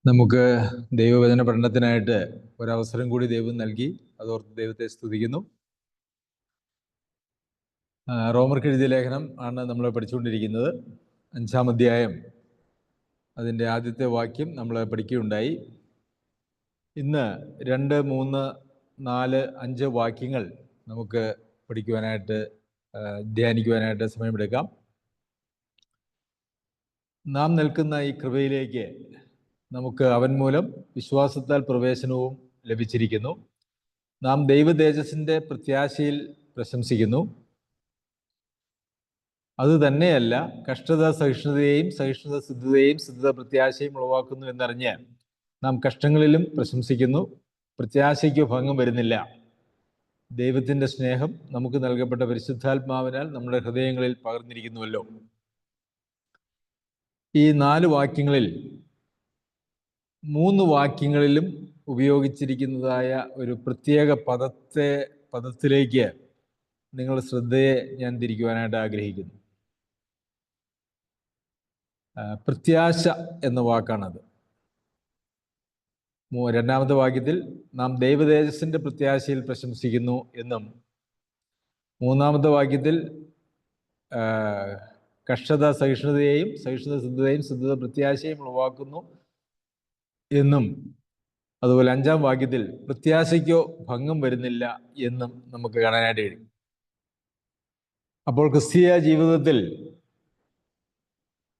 നമുക്ക് ദൈവവചന പഠനത്തിനായിട്ട് ഒരവസരം കൂടി ദൈവം നൽകി. അതോർത്ത് ദൈവത്തെ സ്തുതിക്കുന്നു. റോമർക്ക് എഴുതിയ ലേഖനം ആണ് നമ്മൾ പഠിച്ചുകൊണ്ടിരിക്കുന്നത്. 5-ാം അധ്യായം, അതിൻ്റെ ആദ്യത്തെ വാക്യം നമ്മൾ പഠിക്കുകയുണ്ടായി. ഇന്ന് 2, 3, 4, 5 വാക്യങ്ങൾ നമുക്ക് പഠിക്കുവാനായിട്ട് ധ്യാനിക്കുവാനായിട്ട് സമയമെടുക്കാം. നാം നിൽക്കുന്ന ഈ കൃപയിലേക്ക് നമുക്ക് അവൻ മൂലം വിശ്വാസത്താൽ പ്രവേശനവും ലഭിച്ചിരിക്കുന്നു. നാം ദൈവതേജസ്സിൻ്റെ പ്രത്യാശയിൽ പ്രശംസിക്കുന്നു. അതുതന്നെയല്ല, കഷ്ടത സഹിഷ്ണുതയെയും, സഹിഷ്ണുത സിദ്ധതയെയും, സിദ്ധത പ്രത്യാശയും ഉളവാക്കുന്നു എന്നറിഞ്ഞ് നാം കഷ്ടങ്ങളിലും പ്രശംസിക്കുന്നു. പ്രത്യാശയ്ക്ക് ഭംഗം വരുന്നില്ല. ദൈവത്തിൻ്റെ സ്നേഹം നമുക്ക് നൽകപ്പെട്ട പരിശുദ്ധാത്മാവിനാൽ നമ്മുടെ ഹൃദയങ്ങളിൽ പകർന്നിരിക്കുന്നുവല്ലോ. ഈ 4 വാക്യങ്ങളിൽ 3 വാക്യങ്ങളിലും ഉപയോഗിച്ചിരിക്കുന്നതായ ഒരു പ്രത്യേക പദത്തിലേക്ക് നിങ്ങളുടെ ശ്രദ്ധയെ ഞാൻ തിരിക്കുവാനായിട്ട് ആഗ്രഹിക്കുന്നു. പ്രത്യാശ എന്ന വാക്കാണത്. 2-ാമത്തെ വാക്യത്തിൽ നാം ദൈവതേജസ്സിൻ്റെ പ്രത്യാശയിൽ പ്രശംസിക്കുന്നു എന്നും, 3-ാമത്തെ വാക്യത്തിൽ കഷ്ടത സഹിഷ്ണുതയെയും, സഹിഷ്ണുത സിദ്ധതയും, സിദ്ധത പ്രത്യാശയും ഉളവാക്കുന്നു എന്നും, അതുപോലെ 5-ാം വാക്യത്തിൽ പ്രത്യാശയ്ക്കോ ഭംഗം വരുന്നില്ല എന്നും നമുക്ക് കാണാനായിട്ട് കഴിയും. അപ്പോൾ ക്രിസ്തീയ ജീവിതത്തിൽ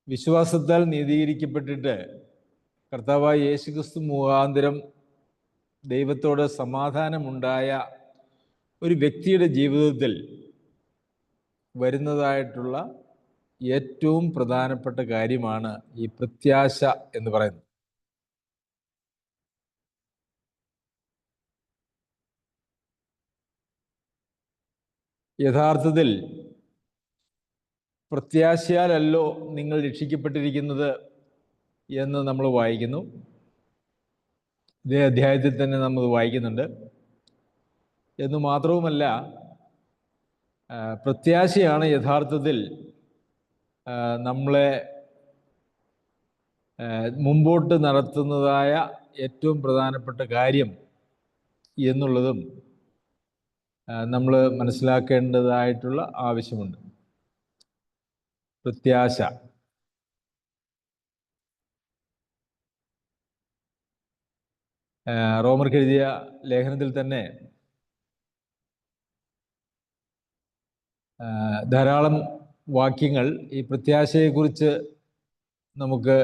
വിശ്വാസത്താൽ നീതീകരിക്കപ്പെട്ടിട്ട് കർത്താവായ യേശുക്രിസ്തു മുഖാന്തരം ദൈവത്തോട് സമാധാനമുണ്ടായ ഒരു വ്യക്തിയുടെ ജീവിതത്തിൽ വരുന്നതായിട്ടുള്ള ഏറ്റവും പ്രധാനപ്പെട്ട കാര്യമാണ് ഈ പ്രത്യാശ എന്ന് പറയുന്നത്. യഥാർത്ഥത്തിൽ പ്രത്യാശയാലല്ലോ നിങ്ങൾ രക്ഷിക്കപ്പെട്ടിരിക്കുന്നത് എന്ന് നമ്മൾ വായിക്കുന്നു. ഇതേ അധ്യായത്തിൽ തന്നെ നമ്മൾ വായിക്കുന്നുണ്ട്. എന്ന് മാത്രവുമല്ല, പ്രത്യാശയാണ് യഥാർത്ഥത്തിൽ നമ്മളെ മുമ്പോട്ട് നടത്തുന്നതായ ഏറ്റവും പ്രധാനപ്പെട്ട കാര്യം എന്നുള്ളതും നമ്മൾ മനസ്സിലാക്കേണ്ടതായിട്ടുള്ള ആവശ്യമുണ്ട്. പ്രത്യാശ റോമർക്ക് എഴുതിയ ലേഖനത്തിൽ തന്നെ ധാരാളം വാക്യങ്ങൾ ഈ പ്രത്യാശയെക്കുറിച്ച് നമുക്ക്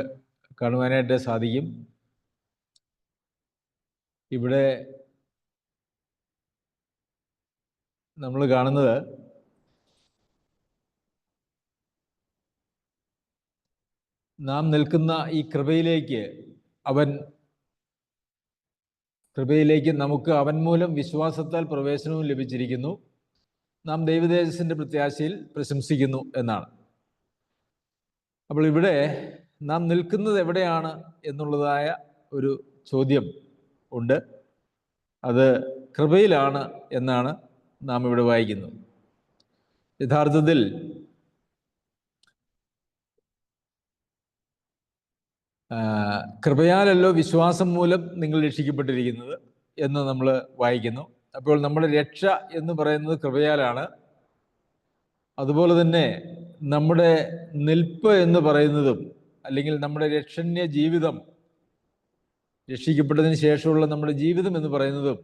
കാണുവാനായിട്ട് സാധിക്കും. ഇവിടെ നമ്മൾ കാണുന്നത് നാം നിൽക്കുന്ന ഈ കൃപയിലേക്ക് നമുക്ക് അവൻ മൂലം വിശ്വാസത്താൽ പ്രവേശനവും ലഭിച്ചിരിക്കുന്നു. നാം ദൈവതേജസ്സിൻ്റെ പ്രത്യാശയിൽ പ്രശംസിക്കുന്നു എന്നാണ്. അപ്പോൾ ഇവിടെ നാം നിൽക്കുന്നത് എവിടെയാണ് എന്നുള്ളതായ ഒരു ചോദ്യം ഉണ്ട്. അത് കൃപയിലാണ് എന്നാണ് നാം ഇവിടെ വായിക്കുന്നത്. യഥാർത്ഥത്തിൽ കൃപയാലല്ലോ വിശ്വാസം മൂലം നിങ്ങൾ രക്ഷിക്കപ്പെട്ടിരിക്കുന്നത് എന്ന് നമ്മൾ വായിക്കുന്നു. അപ്പോൾ നമ്മുടെ രക്ഷ എന്ന് പറയുന്നത് കൃപയാലാണ്. അതുപോലെ തന്നെ നമ്മുടെ നിൽപ്പ് എന്ന് പറയുന്നതും, അല്ലെങ്കിൽ നമ്മുടെ രക്ഷണ്യ ജീവിതം, രക്ഷിക്കപ്പെട്ടതിന് ശേഷമുള്ള നമ്മുടെ ജീവിതം എന്ന് പറയുന്നതും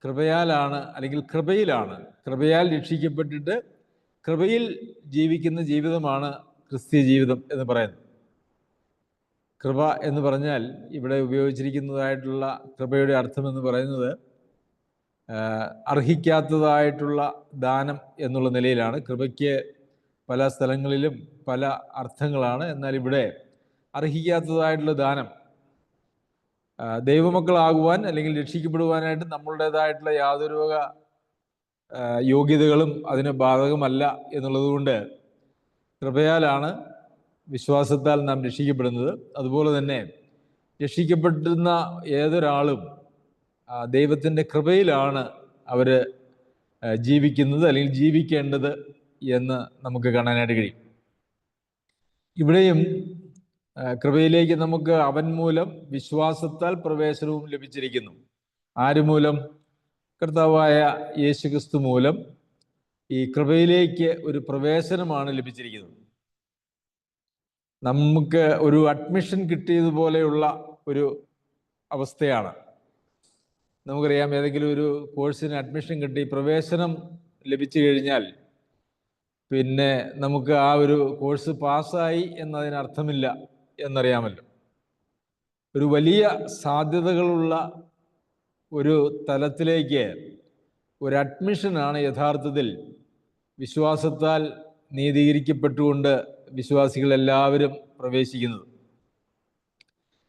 കൃപയാലാണ്, അല്ലെങ്കിൽ കൃപയിലാണ്. കൃപയാൽ രക്ഷിക്കപ്പെട്ടിട്ട് കൃപയിൽ ജീവിക്കുന്ന ജീവിതമാണ് ക്രിസ്തീയ ജീവിതം എന്ന് പറയുന്നത്. കൃപ എന്ന് പറഞ്ഞാൽ ഇവിടെ ഉപയോഗിച്ചിരിക്കുന്നതായിട്ടുള്ള കൃപയുടെ അർത്ഥം എന്ന് പറയുന്നത് അർഹിക്കാത്തതായിട്ടുള്ള ദാനം എന്നുള്ള നിലയിലാണ്. കൃപയ്ക്ക് പല സ്ഥലങ്ങളിലും പല അർത്ഥങ്ങളാണ്. എന്നാൽ ഇവിടെ അർഹിക്കാത്തതായിട്ടുള്ള ദാനം, ദൈവമക്കളാകുവാൻ അല്ലെങ്കിൽ രക്ഷിക്കപ്പെടുവാനായിട്ട് നമ്മളുടേതായിട്ടുള്ള യാതൊരു വക യോഗ്യതകളും അതിന് ബാധകമല്ല എന്നുള്ളതുകൊണ്ട് കൃപയാലാണ് വിശ്വാസത്താൽ നാം രക്ഷിക്കപ്പെടുന്നത്. അതുപോലെ തന്നെ രക്ഷിക്കപ്പെടുന്ന ഏതൊരാളും ദൈവത്തിൻ്റെ കൃപയിലാണ് അവർ ജീവിക്കുന്നത്, അല്ലെങ്കിൽ ജീവിക്കേണ്ടത് എന്ന് നമുക്ക് കാണാനായിട്ട് കഴിയും. ഇവിടെയും കൃപയിലേക്ക് നമുക്ക് അവൻ മൂലം വിശ്വാസത്താൽ പ്രവേശനവും ലഭിച്ചിരിക്കുന്നു. ആര് മൂലം? കർത്താവായ യേശുക്രിസ്തു മൂലം ഈ കൃപയിലേക്ക് ഒരു പ്രവേശനമാണ് ലഭിച്ചിരിക്കുന്നത്. നമുക്ക് ഒരു അഡ്മിഷൻ കിട്ടിയതുപോലെയുള്ള ഒരു അവസ്ഥയാണ്. നമുക്കറിയാം, ഏതെങ്കിലും ഒരു കോഴ്സിന് അഡ്മിഷൻ കിട്ടി പ്രവേശനം ലഭിച്ചു കഴിഞ്ഞാൽ പിന്നെ നമുക്ക് ആ ഒരു കോഴ്സ് പാസ്സായി എന്നതിനർത്ഥമില്ല എന്നറിയാമല്ലോ. ഒരു വലിയ സാധ്യതകളുള്ള ഒരു തലത്തിലേക്ക് ഒരു അഡ്മിഷനാണ് യഥാർത്ഥത്തിൽ വിശ്വാസത്താൽ നീതീകരിക്കപ്പെട്ടുകൊണ്ട് വിശ്വാസികളെല്ലാവരും പ്രവേശിക്കുന്നത്.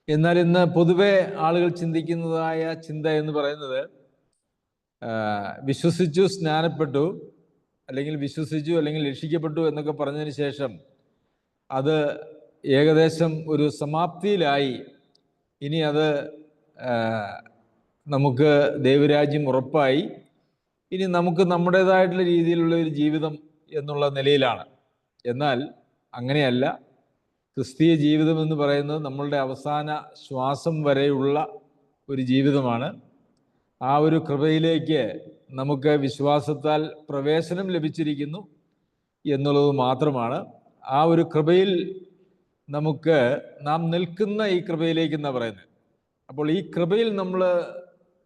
എന്നാൽ ഇന്ന് പൊതുവെ ആളുകൾ ചിന്തിക്കുന്നതായ ചിന്ത എന്ന് പറയുന്നത്, വിശ്വസിച്ചു, സ്നാനപ്പെട്ടു, അല്ലെങ്കിൽ വിശ്വസിച്ചു, അല്ലെങ്കിൽ രക്ഷിക്കപ്പെട്ടു എന്നൊക്കെ പറഞ്ഞതിന് ശേഷം അത് ഏകദേശം ഒരു സമാപ്തിയിലായി, ഇനി അത് നമുക്ക് ദൈവരാജ്യം ഉറപ്പായി, ഇനി നമുക്ക് നമ്മുടേതായിട്ടുള്ള രീതിയിലുള്ള ഒരു ജീവിതം എന്നുള്ള നിലയിലാണ്. എന്നാൽ അങ്ങനെയല്ല. ക്രിസ്തീയ ജീവിതം എന്ന് പറയുന്നത് നമ്മളുടെ അവസാന ശ്വാസം വരെയുള്ള ഒരു ജീവിതമാണ്. ആ ഒരു കൃപയിലേക്ക് നമുക്ക് വിശ്വാസത്താൽ പ്രവേശനം ലഭിച്ചിരിക്കുന്നു എന്നുള്ളത് മാത്രമാണ്. ആ ഒരു കൃപയിൽ നമുക്ക് നാം നിൽക്കുന്ന ഈ കൃപയിലേക്ക് എന്നാണ് പറയുന്നത്. അപ്പോൾ ഈ കൃപയിൽ നമ്മൾ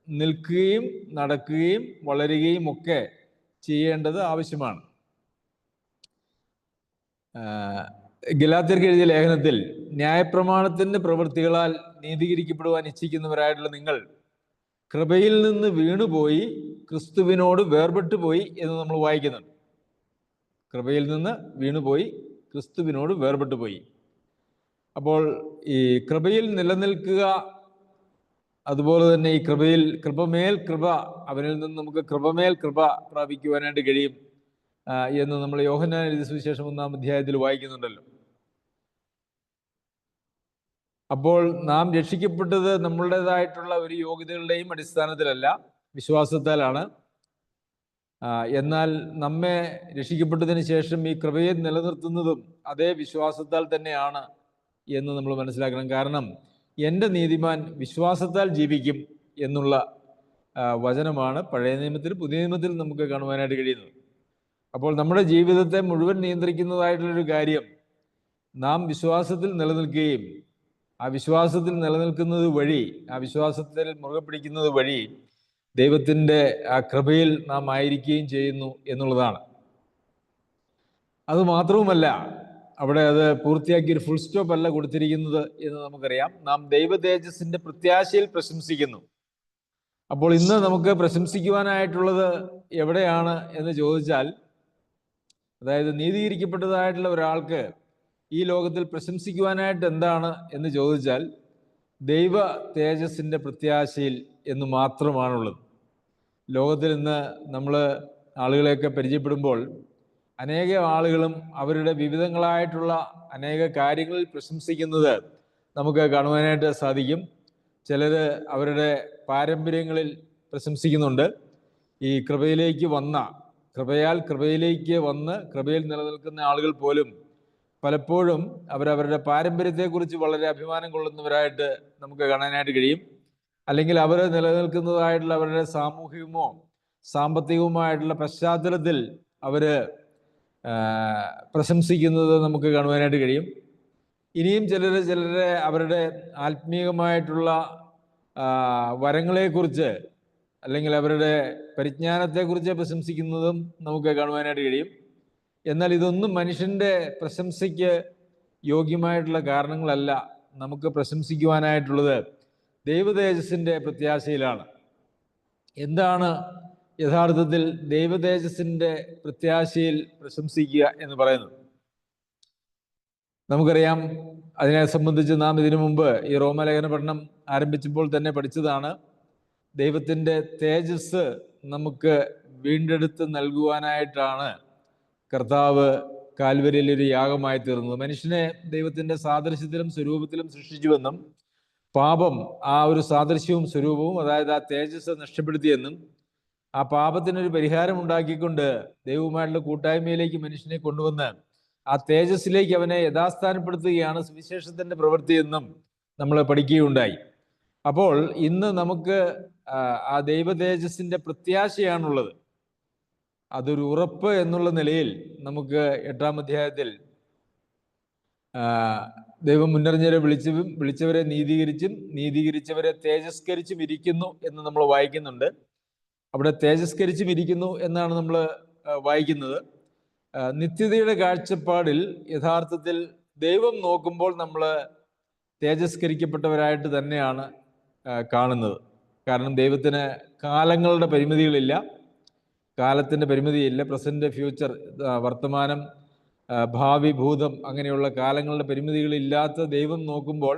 നിൽക്കുകയും നടക്കുകയും വളരുകയും ഒക്കെ ചെയ്യേണ്ടത് ആവശ്യമാണ്. ഗലാത്യർക്ക് എഴുതിയ ലേഖനത്തിൽ, ന്യായപ്രമാണത്തിന്റെ പ്രവൃത്തികളാൽ നീതീകരിക്കപ്പെടുവാൻ ഇച്ഛിക്കുന്നവരായിട്ടുള്ള നിങ്ങൾ കൃപയിൽ നിന്ന് വീണുപോയി ക്രിസ്തുവിനോട് വേർപെട്ടു പോയി എന്ന് നമ്മൾ വായിക്കുന്നുണ്ട്. കൃപയിൽ നിന്ന് വീണുപോയി ക്രിസ്തുവിനോട് വേർപെട്ടു പോയി. അപ്പോൾ ഈ കൃപയിൽ നിലനിൽക്കുക, അതുപോലെ തന്നെ ഈ കൃപയിൽ കൃപമേൽ കൃപ, അവനിൽ നിന്ന് നമുക്ക് കൃപമേൽ കൃപ പ്രാപിക്കുവാനായിട്ട് കഴിയും എന്ന് നമ്മൾ യോഹന്നാൻ എഴുതിയ സുവിശേഷം 1-ാം അധ്യായത്തിൽ വായിക്കുന്നുണ്ടല്ലോ. അപ്പോൾ നാം രക്ഷിക്കപ്പെട്ടത് നമ്മളുടേതായിട്ടുള്ള ഒരു യോഗ്യതകളുടെയും അടിസ്ഥാനത്തിലല്ല, വിശ്വാസത്താലാണ്. എന്നാൽ നമ്മെ രക്ഷിക്കപ്പെട്ടതിന് ശേഷം ഈ കൃപയെ നിലനിർത്തുന്നതും അതേ വിശ്വാസത്താൽ തന്നെയാണ് എന്ന് നമ്മൾ മനസ്സിലാക്കണം. കാരണം എൻ്റെ നീതിമാൻ വിശ്വാസത്താൽ ജീവിക്കും എന്നുള്ള വചനമാണ് പഴയ നിയമത്തിൽ, പുതിയ നിയമത്തിൽ നമുക്ക് കാണുവാനായിട്ട് കഴിയുന്നത്. അപ്പോൾ നമ്മുടെ ജീവിതത്തെ മുഴുവൻ നിയന്ത്രിക്കുന്നതായിട്ടുള്ളൊരു കാര്യം, നാം വിശ്വാസത്തിൽ നിലനിൽക്കുകയും ആ വിശ്വാസത്തിൽ നിലനിൽക്കുന്നത് വഴി, ആ വിശ്വാസത്തിൽ മുറുകെ പിടിക്കുന്നത് വഴി ദൈവത്തിൻ്റെ ആ കൃപയിൽ നാം ആയിരിക്കുകയും ചെയ്യുന്നു എന്നുള്ളതാണ്. അതുമാത്രവുമല്ല, അവിടെ അത് പൂർത്തിയാക്കി ഒരു ഫുൾ സ്റ്റോപ്പ് അല്ല കൊടുത്തിരിക്കുന്നത് എന്ന് നമുക്കറിയാം. നാം ദൈവ തേജസ്സിന്റെ പ്രത്യാശയിൽ പ്രശംസിക്കുന്നു. അപ്പോൾ ഇന്ന് നമുക്ക് പ്രശംസിക്കുവാനായിട്ടുള്ളത് എവിടെയാണ് എന്ന് ചോദിച്ചാൽ, അതായത് നീതീകരിക്കപ്പെട്ടതായിട്ടുള്ള ഒരാൾക്ക് ഈ ലോകത്തിൽ പ്രശംസിക്കുവാനായിട്ട് എന്താണ് എന്ന് ചോദിച്ചാൽ, ദൈവ തേജസ്സിന്റെ പ്രത്യാശയിൽ എന്ന് മാത്രമാണുള്ളത്. ലോകത്തിൽ ഇന്ന് നമ്മൾ ആളുകളെയൊക്കെ പരിചയപ്പെടുമ്പോൾ അനേക ആളുകളും അവരുടെ വിവിധങ്ങളായിട്ടുള്ള അനേക കാര്യങ്ങളിൽ പ്രശംസിക്കുന്നത് നമുക്ക് കാണുവാനായിട്ട് സാധിക്കും. ചിലർ അവരുടെ പാരമ്പര്യങ്ങളിൽ പ്രശംസിക്കുന്നുണ്ട്. ഈ കൃപയിലേക്ക് വന്ന, കൃപയിലേക്ക് വന്ന് കൃപയിൽ നിലനിൽക്കുന്ന ആളുകൾ പോലും പലപ്പോഴും അവരവരുടെ പാരമ്പര്യത്തെക്കുറിച്ച് വളരെ അഭിമാനം കൊള്ളുന്നവരായിട്ട് നമുക്ക് കാണാനായിട്ട് കഴിയും. അല്ലെങ്കിൽ അവർ നിലനിൽക്കുന്നതായിട്ടുള്ള അവരുടെ സാമൂഹികമോ സാമ്പത്തികവുമായിട്ടുള്ള പശ്ചാത്തലത്തിൽ അവർ പ്രശംസിക്കുന്നത് നമുക്ക് കാണുവാനായിട്ട് കഴിയും. ഇനിയും ചിലരെ അവരുടെ ആത്മീയമായിട്ടുള്ള വരങ്ങളെക്കുറിച്ച് അല്ലെങ്കിൽ അവരുടെ പരിജ്ഞാനത്തെക്കുറിച്ച് പ്രശംസിക്കുന്നതും നമുക്ക് കാണുവാനായിട്ട് കഴിയും. എന്നാൽ ഇതൊന്നും മനുഷ്യൻ്റെ പ്രശംസയ്ക്ക് യോഗ്യമായിട്ടുള്ള കാരണങ്ങളല്ല. നമുക്ക് പ്രശംസിക്കുവാനായിട്ടുള്ളത് ദൈവതേജസ്സിൻ്റെ പ്രത്യാശയിലാണ്. എന്താണ് യഥാർത്ഥത്തിൽ ദൈവതേജസ്സിന്റെ പ്രത്യാശയിൽ പ്രശംസിക്കുക എന്ന് പറയുന്നത്? നമുക്കറിയാം, അതിനെ സംബന്ധിച്ച് നാം ഇതിനു മുമ്പ് ഈ റോമാലേഖന പഠനം ആരംഭിച്ചപ്പോൾ തന്നെ പഠിച്ചതാണ്. ദൈവത്തിൻ്റെ തേജസ് നമുക്ക് വീണ്ടെടുത്ത് നൽകുവാനായിട്ടാണ് കർത്താവ് കാൽവരിയിൽ ഒരു യാഗമായി തീർന്നത്. മനുഷ്യനെ ദൈവത്തിൻ്റെ സാദൃശ്യത്തിലും സ്വരൂപത്തിലും സൃഷ്ടിച്ചുവെന്നും പാപം ആ ഒരു സാദൃശ്യവും സ്വരൂപവും, അതായത് ആ തേജസ് നഷ്ടപ്പെടുത്തിയെന്നും ആ പാപത്തിനൊരു പരിഹാരം ഉണ്ടാക്കിക്കൊണ്ട് ദൈവവുമായിട്ടുള്ള കൂട്ടായ്മയിലേക്ക് മനുഷ്യനെ കൊണ്ടുവന്ന് ആ തേജസ്സിലേക്ക് അവനെ യഥാസ്ഥാനപ്പെടുത്തുകയാണ് സുവിശേഷത്തിൻ്റെ പ്രവൃത്തി എന്നും നമ്മൾ പഠിക്കുകയുണ്ടായി. അപ്പോൾ ഇന്ന് നമുക്ക് ആ ദൈവ തേജസ്സിൻ്റെ പ്രത്യാശയാണുള്ളത്. അതൊരു ഉറപ്പ് എന്നുള്ള നിലയിൽ നമുക്ക് 8-ാം അധ്യായത്തിൽ ദൈവം മുന്നറിഞ്ഞവരെ വിളിച്ചവരെ നീതീകരിച്ചവരെ തേജസ്കരിച്ചും ഇരിക്കുന്നു എന്ന് നമ്മൾ വായിക്കുന്നുണ്ട്. അവിടെ തേജസ്കരിച്ചും ഇരിക്കുന്നു എന്നാണ് നമ്മൾ വായിക്കുന്നത്. നിത്യതയുടെ കാഴ്ചപ്പാടിൽ യഥാർത്ഥത്തിൽ ദൈവം നോക്കുമ്പോൾ നമ്മൾ തേജസ്കരിക്കപ്പെട്ടവരായിട്ട് തന്നെയാണ് കാണുന്നത്. കാരണം ദൈവത്തിന് കാലങ്ങളുടെ പരിമിതികളില്ല, കാലത്തിൻ്റെ പരിമിതിയില്ല. പ്രസൻറ്റ്, ഫ്യൂച്ചർ, വർത്തമാനം, ഭാവി, ഭൂതം, അങ്ങനെയുള്ള കാലങ്ങളുടെ പരിമിതികളില്ലാത്ത ദൈവം നോക്കുമ്പോൾ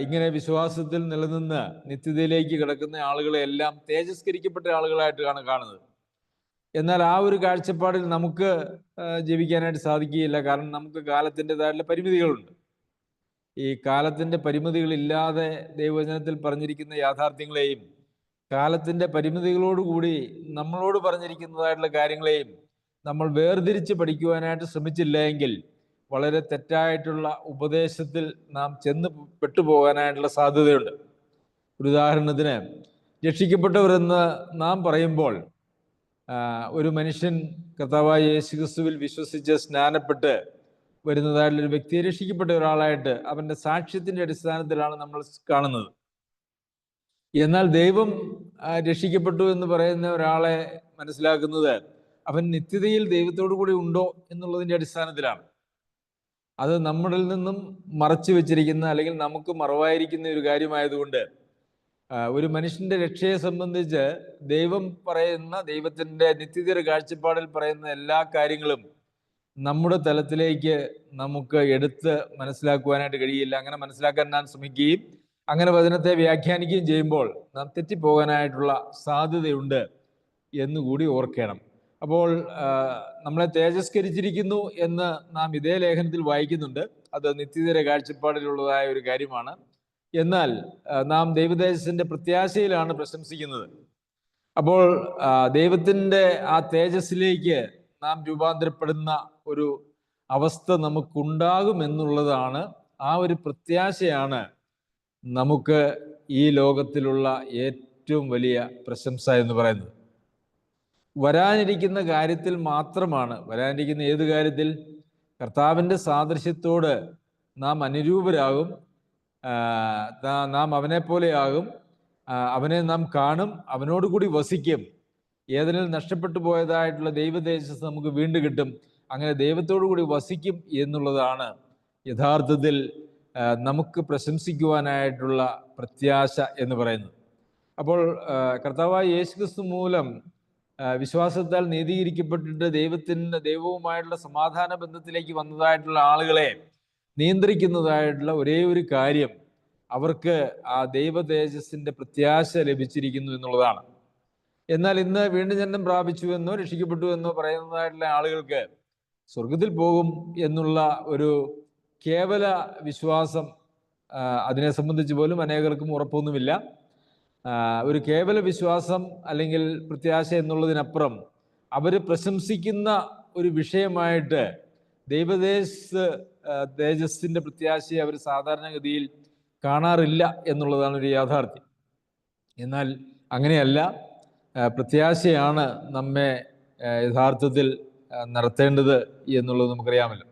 ഇങ്ങനെ വിശ്വാസത്തിൽ നിലനിന്ന് നിത്യതയിലേക്ക് കിടക്കുന്ന ആളുകളെല്ലാം തേജസ്കരിക്കപ്പെട്ട ആളുകളായിട്ടാണ് കാണുന്നത്. എന്നാൽ ആ ഒരു കാഴ്ചപ്പാടിൽ നമുക്ക് ജീവിക്കാനായിട്ട് സാധിക്കുകയില്ല. കാരണം നമുക്ക് കാലത്തിൻ്റെതായിട്ടുള്ള പരിമിതികളുണ്ട്. ഈ കാലത്തിൻ്റെ പരിമിതികളില്ലാതെ ദൈവവചനത്തിൽ പറഞ്ഞിരിക്കുന്ന യാഥാർത്ഥ്യങ്ങളെയും കാലത്തിൻ്റെ പരിമിതികളോടുകൂടി നമ്മളോട് പറഞ്ഞിരിക്കുന്നതായിട്ടുള്ള കാര്യങ്ങളെയും നമ്മൾ വേർതിരിച്ച് പഠിക്കുവാനായിട്ട് ശ്രമിച്ചില്ല എങ്കിൽ വളരെ തെറ്റായിട്ടുള്ള ഉപദേശത്തിൽ നാം ചെന്ന് പെട്ടുപോകാനായിട്ടുള്ള സാധ്യതയുണ്ട്. ഒരു ഉദാഹരണത്തിന്, രക്ഷിക്കപ്പെട്ടവരെന്ന് നാം പറയുമ്പോൾ ഒരു മനുഷ്യൻ കർത്താവായ യേശുക്രിസ്തുവിൽ വിശ്വസിച്ച് സ്നാനപ്പെട്ട് വരുന്നതായിട്ടുള്ളൊരു വ്യക്തിയെ രക്ഷിക്കപ്പെട്ട ഒരാളായിട്ട് അവൻ്റെ സാക്ഷ്യത്തിൻ്റെ അടിസ്ഥാനത്തിലാണ് നമ്മൾ കാണുന്നത്. എന്നാൽ ദൈവം രക്ഷിക്കപ്പെട്ടു എന്ന് പറയുന്ന ഒരാളെ മനസ്സിലാക്കുന്നത് അവൻ നിത്യതയിൽ ദൈവത്തോടു കൂടി ഉണ്ടോ എന്നുള്ളതിൻ്റെ അടിസ്ഥാനത്തിലാണ്. അത് നമ്മളിൽ നിന്നും മറച്ചു വെച്ചിരിക്കുന്ന അല്ലെങ്കിൽ നമുക്ക് മറവായിരിക്കുന്ന ഒരു കാര്യമായതുകൊണ്ട് ഒരു മനുഷ്യന്റെ രക്ഷയെ സംബന്ധിച്ച് ദൈവം പറയുന്ന, ദൈവത്തിൻ്റെ നിത്യതയുടെ കാഴ്ചപ്പാടിൽ പറയുന്ന എല്ലാ കാര്യങ്ങളും നമ്മുടെ തലത്തിലേക്ക് നമുക്ക് എടുത്ത് മനസ്സിലാക്കുവാനായിട്ട് കഴിയില്ല. അങ്ങനെ മനസ്സിലാക്കാൻ നാം ശ്രമിക്കുകയും അങ്ങനെ വചനത്തെ വ്യാഖ്യാനിക്കുകയും ചെയ്യുമ്പോൾ നാം തെറ്റിപ്പോകാനായിട്ടുള്ള സാധ്യതയുണ്ട് എന്നുകൂടി ഓർക്കണം. അപ്പോൾ നമ്മളെ തേജസ്കരിച്ചിരിക്കുന്നു എന്ന് നാം ഇതേ ലേഖനത്തിൽ വായിക്കുന്നുണ്ട്. അത് നിത്യതയുടെ കാഴ്ചപ്പാടിലുള്ളതായ ഒരു കാര്യമാണ്. എന്നാൽ നാം ദൈവതേജസ്സിൻ്റെ പ്രത്യാശയിലാണ് പ്രശംസിക്കുന്നത്. അപ്പോൾ ദൈവത്തിൻ്റെ ആ തേജസ്സിലേക്ക് നാം രൂപാന്തരപ്പെടുന്ന ഒരു അവസ്ഥ നമുക്കുണ്ടാകുമെന്നുള്ളതാണ്, ആ ഒരു പ്രത്യാശയാണ് നമുക്ക് ഈ ലോകത്തിലുള്ള ഏറ്റവും വലിയ പ്രശംസ എന്ന് പറയുന്നത്. വരാനിരിക്കുന്ന കാര്യത്തിൽ മാത്രമാണ്, വരാനിരിക്കുന്ന ഏത് കാര്യത്തിൽ? കർത്താവിൻ്റെ സാദൃശ്യത്തോട് നാം അനുരൂപരാകും, നാം അവനെ പോലെയാകും, അവനെ നാം കാണും, അവനോടുകൂടി വസിക്കും. ഏതെങ്കിലും നഷ്ടപ്പെട്ടു പോയതായിട്ടുള്ള ദൈവതേജസ് നമുക്ക് വീണ്ടും കിട്ടും. അങ്ങനെ ദൈവത്തോടു കൂടി വസിക്കും എന്നുള്ളതാണ് യഥാർത്ഥത്തിൽ നമുക്ക് പ്രശംസിക്കുവാനായിട്ടുള്ള പ്രത്യാശ എന്ന് പറയുന്നത്. അപ്പോൾ കർത്താവായ യേശുക്രിസ്തു മൂലം വിശ്വാസത്താൽ നീതീകരിക്കപ്പെട്ടിട്ട് ദൈവവുമായിട്ടുള്ള സമാധാന ബന്ധത്തിലേക്ക് വന്നതായിട്ടുള്ള ആളുകളെ നിയന്ത്രിക്കുന്നതായിട്ടുള്ള ഒരേ ഒരു കാര്യം, അവർക്ക് ആ ദൈവ തേജസ്സിൻ്റെ പ്രത്യാശ ലഭിച്ചിരിക്കുന്നു എന്നുള്ളതാണ്. എന്നാൽ ഇന്ന് വീണ്ടും ജന്മം പ്രാപിച്ചു എന്നോ രക്ഷിക്കപ്പെട്ടു എന്നോ പറയുന്നതായിട്ടുള്ള ആളുകൾക്ക് സ്വർഗത്തിൽ പോകും എന്നുള്ള ഒരു കേവല വിശ്വാസം, അതിനെ സംബന്ധിച്ച് പോലും അനേകർക്കും ഉറപ്പൊന്നുമില്ല. ഒരു കേവല വിശ്വാസം അല്ലെങ്കിൽ പ്രത്യാശ എന്നുള്ളതിനപ്പുറം അവർ പ്രശംസിക്കുന്ന ഒരു വിഷയമായിട്ട് തേജസ്സിൻ്റെ പ്രത്യാശയെ അവർ സാധാരണഗതിയിൽ കാണാറില്ല എന്നുള്ളതാണ് ഒരു യാഥാർത്ഥ്യം. എന്നാൽ അങ്ങനെയല്ല, പ്രത്യാശയാണ് നമ്മെ യഥാർത്ഥത്തിൽ നടത്തേണ്ടത് എന്നുള്ളത് നമുക്കറിയാമല്ലോ.